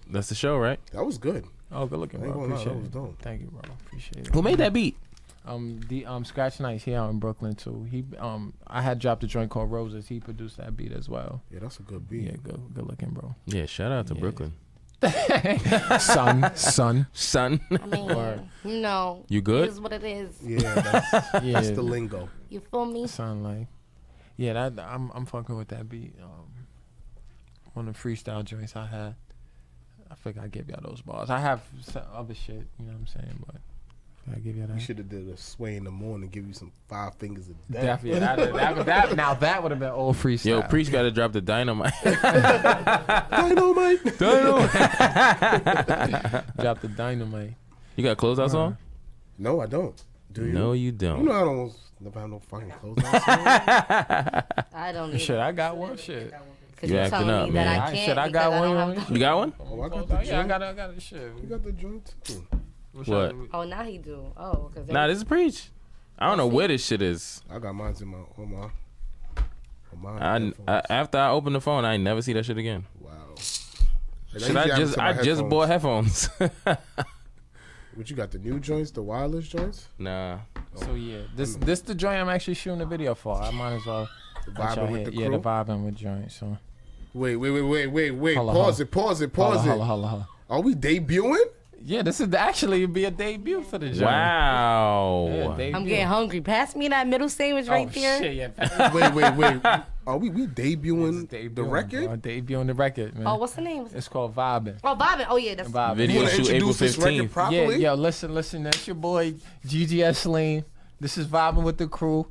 that's the show, right? That was good. Oh, good looking, I ain't bro. gonna lie, Appreciate that was it. dope. Thank you, bro. Appreciate it. Who made that beat? The Scratch Nights here out in Brooklyn too. He I had dropped a joint called Roses. He produced that beat as well. Yeah, that's a good beat. Yeah, good looking, bro. Yeah, shout out to Yeah. Brooklyn. Son. Son. I mean, you know. You good? It is what it is. Yeah, that's, Yeah, that's the lingo. You feel me? sound like. Yeah, that I'm fucking with that beat. One of the freestyle joints I had. I figure I give y'all those bars. I have some other shit, you know what I'm saying, but I give y'all that. You should have did a sway in the morning, give you some 5 fingers a day. Definitely. Now that would have been old freestyle. Yo, Preach got to drop the dynamite. Dynamite. Drop the dynamite. You got a closeout song? No, I don't. Do you? No, you You don't. know I don't never have no fucking clothes on. I don't need Shit, I got one. Shit. Because You you're acting telling up, me man. that I Shit, can't. I because got I one. don't have You got one? Oh, I got the Yeah, I joint. got the shit. You got the joint too. What? Oh, now he do. Oh, because Nah, this is Preach. I don't know where this shit is. I got mine in my on my I after I open the phone, I ain't never see that shit again. wow. Should I just bought headphones. What you got, the new joints, the wireless joints? Nah. So yeah, this the joint I'm actually shooting a video for. I might as well. The let y'all vibing with hear- the Yeah, crew? the vibing with joint. So Wait. Hold on, Pause it. Holla. Are we debuting? Yeah, this is actually be a debut for the joint. Wow. Yeah, debut. I'm getting hungry. Pass me that middle sandwich right there. Shit, yeah. Wait. Are we debuting the record? Bro, debuting the record, man. Oh, what's the name? It's called Vibin'. Oh, Bobbin. Oh, yeah, that's Vibin'. Video You wanna shoot April introduce this record 15th. Yeah, properly? yo, listen. That's your boy GGS Lean. This is Vibin' with the Crew,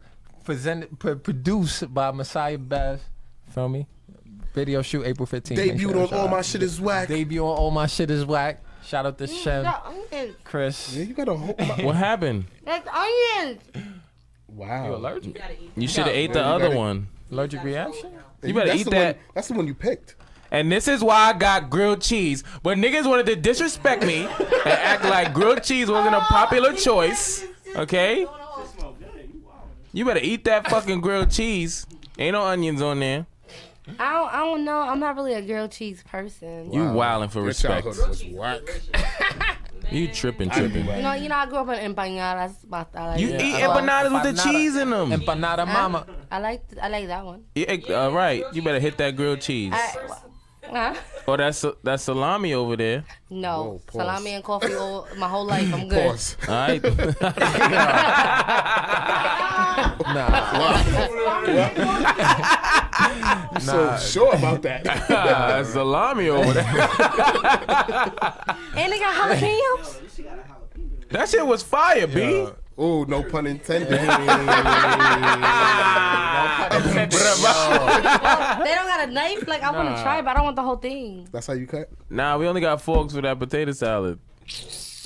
produced by Messiah Bez. Feel me? Video shoot April 15th. Debuted on All My Shit Is Wack. Debut on All My Shit Is Wack. Shout out to Shem, onions. Chris. Yeah, you got a whole. What happened? That's onions. Wow. You allergic? You gotta eat. You should have ate Yeah, the you other gotta- one. Allergic reaction? You better That's eat the that. One, that's the one you picked. And this is why I got grilled cheese. But niggas wanted to disrespect me and act like grilled cheese wasn't a popular choice. Okay? You better eat that fucking grilled cheese. Ain't no onions on there. I don't know. I'm not really a grilled cheese person. You wildin' for Your respect. childhood was whack. You tripping. You know, I grew up in empanadas. You eat empanadas with the cheese in them. Empanada mama. I like that one. Yeah, all right. You better hit that grilled cheese. Huh? Oh, that's salami over there. No, Whoa, pause. salami and coffee my whole life. I'm good. Pause. All right. So sure about that. Salami over there. And they got jalapenos. That shit was fire, B. Oh, no pun intended. They don't got a knife. Like I want to try, but I don't want the whole thing. That's how you cut? Nah, we only got forks for that potato salad.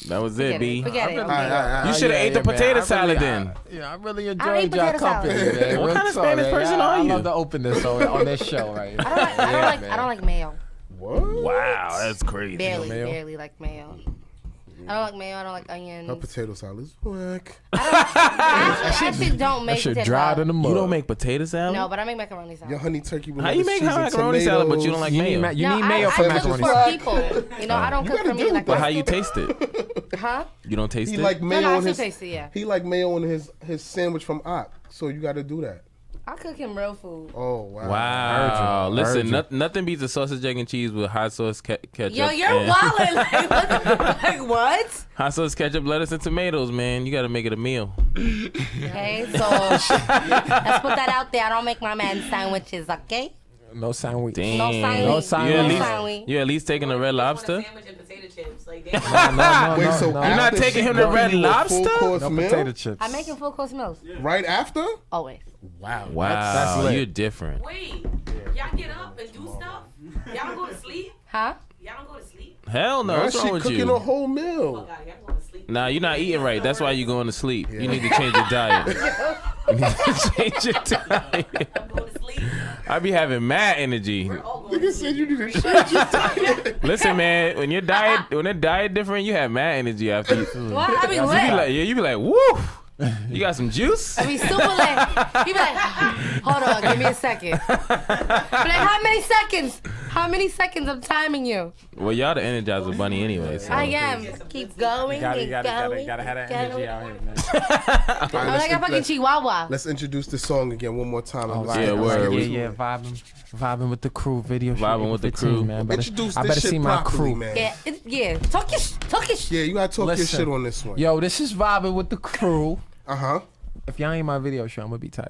That was it, B. Forget it. All right. You should have ate the potato man. salad then. Yeah, I really I enjoyed eat your potato company, salad. man. What Real kind of talk, Spanish man. person I are you? love to open this on this show, right? I don't like mayo. What? Wow, that's crazy. Barely like mayo. I don't like mayo. I don't like onions. Her potato salad is whack. I actually don't make That shit potato dried salad. in the mud. You don't make potato salad? No, but I make macaroni salad. Your honey turkey with How you make macaroni salad, but you don't like mayo? You need mayo for I macaroni cook salad. for people. You know, I don't cook for me. Like But how you taste it? Huh? You don't taste He it? like No, mayo I on still his. taste it. Yeah, He like mayo on his sandwich from Ock. So you got to do that. I cook him real food. Oh wow. Wow. Listen, Heard nothing beats a sausage, egg, and cheese with hot sauce, ketchup. Yo, you're and- wildin'. Like what? Hot sauce, ketchup, lettuce, and tomatoes, man. You got to make it a meal. Okay, so let's put that out there. I don't make my man sandwiches, okay? No sandwich. Damn. No sandwich. No sandwich. You at No least, sandwich. you at least taking a red lobster? Sandwich and potato chips. Like, Wait, so no. after You're not taking him to she Red brought you a full Lobster? course No meal? potato chips. I'm making full course meals. Right after? Always. Wow. Wow, That's lit. you're different. wait, y'all get up and do stuff? Y'all don't go to sleep? Huh? Y'all don't go to sleep? Hell no, Nah, what's she wrong with cooking you? a whole Fuck meal. out of here. I'm going to sleep. Nah, you're not eating right. That's why you're going to sleep. You need to change your diet. You need to change your diet. I'm going to sleep. I be having mad energy. We're all going to Nigga sleep. said you need to change your diet. Listen, man, when the diet different, you have mad energy after you. What? I be You be lit. like, you be like, woo. You got some juice? I be super lit. He be like, hold on, give me a second. Be like, how many seconds? How many seconds I'm timing you? Well, y'all the Energizer Bunny anyway. So. I am. Keep going Gotta and have going. that and energy going. out here, man. I'm like a fucking chihuahua. Let's introduce the song again one more time. All Let's right. Yeah, word. Yeah, vibing with the crew. Video shoot. Vibing with the April crew. 15, man. Introduce I this better shit see my properly, crew. man. Yeah. Talk your sh- Yeah, you gotta talk your Listen. shit on this one. Yo, this is vibing with the crew. Uh-huh. If y'all ain't my video show, I'm gonna be tight.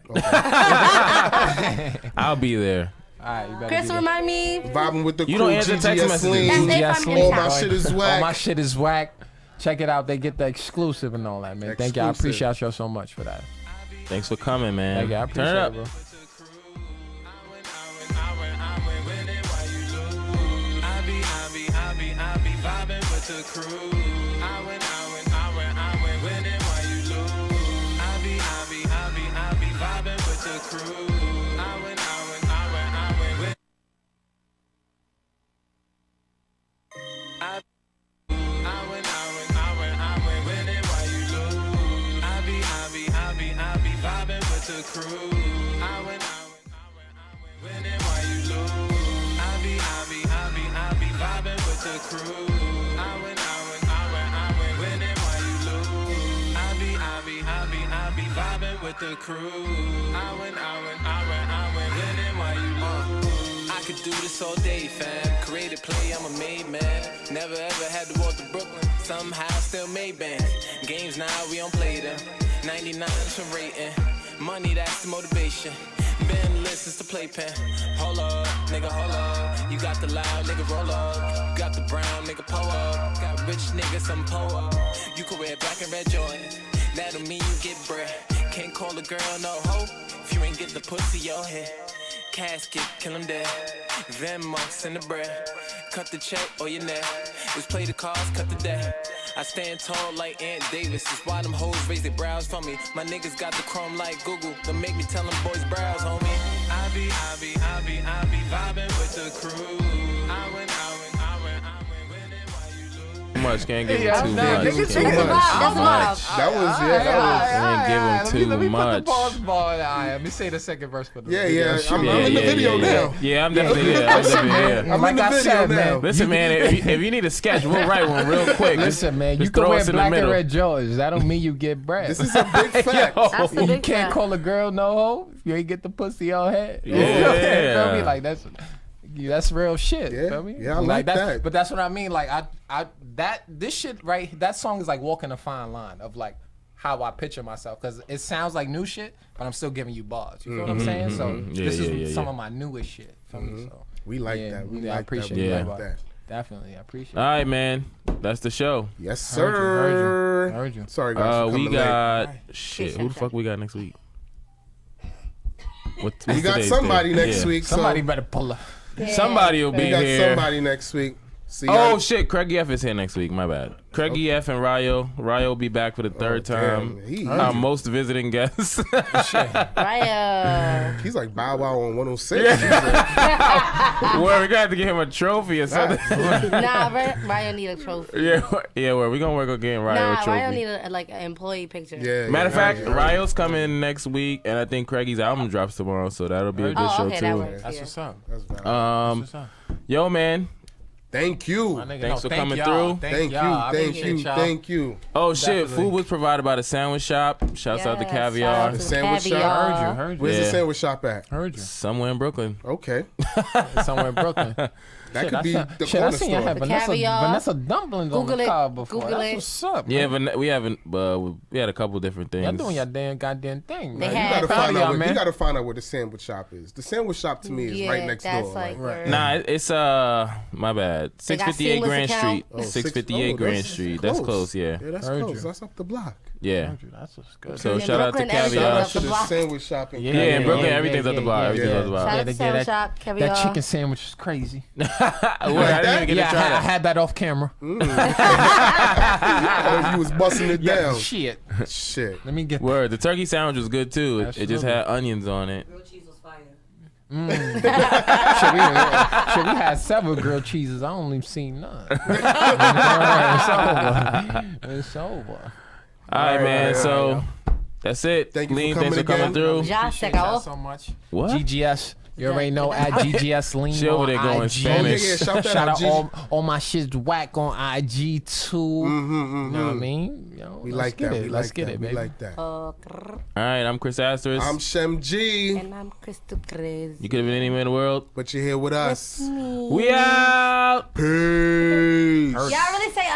I'll be there. All right, you better Chris, be there. remind me. Vibing with the You crew. don't answer text GGS messages. Lean. That's if I'm All in my town. shit is All whack. my shit is whack. Check it out. They get the exclusive and all that, man. Thank y'all. I Exclusive. appreciate y'all so much for that. Thanks for coming, man. Thank you. I appreciate Turn it up. bro. with the crew. I went, winning while you lose. I could do this all day, fam. Created play, I'm a made man. Never ever had to walk to Brooklyn. Somehow still made bands. Games now, we don't play them. 99 for rating. Money, that's the motivation. Been lit since the playpen. Hold up, nigga, hold up. You got the loud, nigga, roll up. You got the brown, nigga, pull up. Got rich niggas, some pull up. You can wear black and red Jordans. That'll mean you get bread. Can't call a girl no hoe if you ain't get the pussy your head. Casket, kill him dead. Venmo, in the bread. Cut the check or your neck. Just play the cards, cut the deck. I stand tall like Ant Davis. That's why them hoes raise their brows for me. My niggas got the chrome like Google. Don't make me tell them boys brows, homie. I be vibing with the crew. I win winning while you lose. Too much, can't give him too much. Give him too much. That was Can't give him too much. Let me put the pause ball. Let me say the second verse for the Yeah. I'm in the video now. Yeah, I'm definitely I'm in the video now. Listen, man, if you need a sketch, we'll write one real quick. Listen, man, you just can throw wear us in the black and middle. red Jordans. That don't mean you get bread. This is a big fact. That's a You big can't fact. call a girl no hoe if you ain't get the pussy on head. Yeah. Feel me? Like that's real shit. Yeah. Feel me? Yeah, I like that. But that's what I mean. Like this shit right. That song is like walking a fine line of like how I picture myself, because it sounds like new shit, but I'm still giving you bars. You feel what I'm saying? So this is some of my newest shit. Feel me? So We like that. We I like appreciate that. We that. like that. Definitely, I appreciate All right, man. That's the show. Yes, sir. Heard you. Sorry, guys. for We coming late. got shit. Who the fuck we got next week? What's We got today's somebody day? next Yeah. week. Somebody so better pull up. Somebody will be we got here. somebody next week. See Oh y'all. shit, Craig F is here next week. My bad. Craig F and Ryo. Ryo will be back for the third time. Damn, he- Our most visiting guest. Ryo. He's like Bow Wow on 106. He's Well, we're gonna have to get him a trophy or something. Nah, Ryo need a trophy. yeah. Well, we're gonna work on getting Ryo a Nah, trophy. Ryo need an employee picture. yeah. Matter of fact, Ryo's coming next week, and I think Craigie's album drops tomorrow, so that'll be a good show okay, too. that works. That's Yeah. what's up. That's valid. Um, That's what's up. yo, man. Thank you. My nigga, Thanks for thank coming y'all. through. Thank y'all. I you. Thank appreciate you. y'all. Thank you. Oh shit, Definitely. food was provided by the Sandwich Shop. Shouts out to Yes, Caviar. shout out to The sandwich Caviar. shop? Heard you. Where's the Yeah. sandwich shop at? Heard you. Somewhere in Brooklyn. Okay. Somewhere in Brooklyn. That could be the I corner seen y'all have store. Vanessa dumplings on Google the it. car before. Google That's it. what's up. Yeah, man. but we haven't. We had a couple different things. Y'all doing your damn goddamn thing. They man. You had- gotta Proud find of out. y'all, Where, man. you gotta find out where the sandwich shop is. The sandwich shop to me is right next that's door. like where- Nah, it's my bad. They got 658 seamless Grand account? Street. Oh, 658 Grand Street. That's close. Yeah. Yeah, that's Heard close. you. That's up the block. Yeah. Heard you. That's what's good. So In shout out to Brooklyn, everything's Caviar. Shout up out to the the block. sandwich shop. Yeah, in Brooklyn, everything's at the block. Everything's at the block. Shout out to they Sandwich get Shop, that Caviar. chicken sandwich is crazy. Well, I didn't even get Yeah, to try I that. had that off camera. Oh, you was busting it down. Shit. Shit. Let me get Word. The turkey sandwich was good too. It just Absolutely. had onions on it. Grilled cheese was fire. Shit, we had several grilled cheeses. I only seen none. It's over. All right, man. So that's it. Thank you for Lean, coming thanks for coming again. through. Josh, Appreciate check y'all out. so much. What? GGS. You already know at GGS Lean She over on there going IG. Spanish. Oh, yeah, shout that Shout out, out Gigi. all my shit's whack on IG too. You know what I mean? Yo, We let's like get that. it. We Let's like get that. it, We baby. like that. All right, I'm Chris Asterisk. I'm Shem G, And I'm Krsytal Cray. You could have been anywhere in the world. but you're here with us. We out. Peace. Y'all really say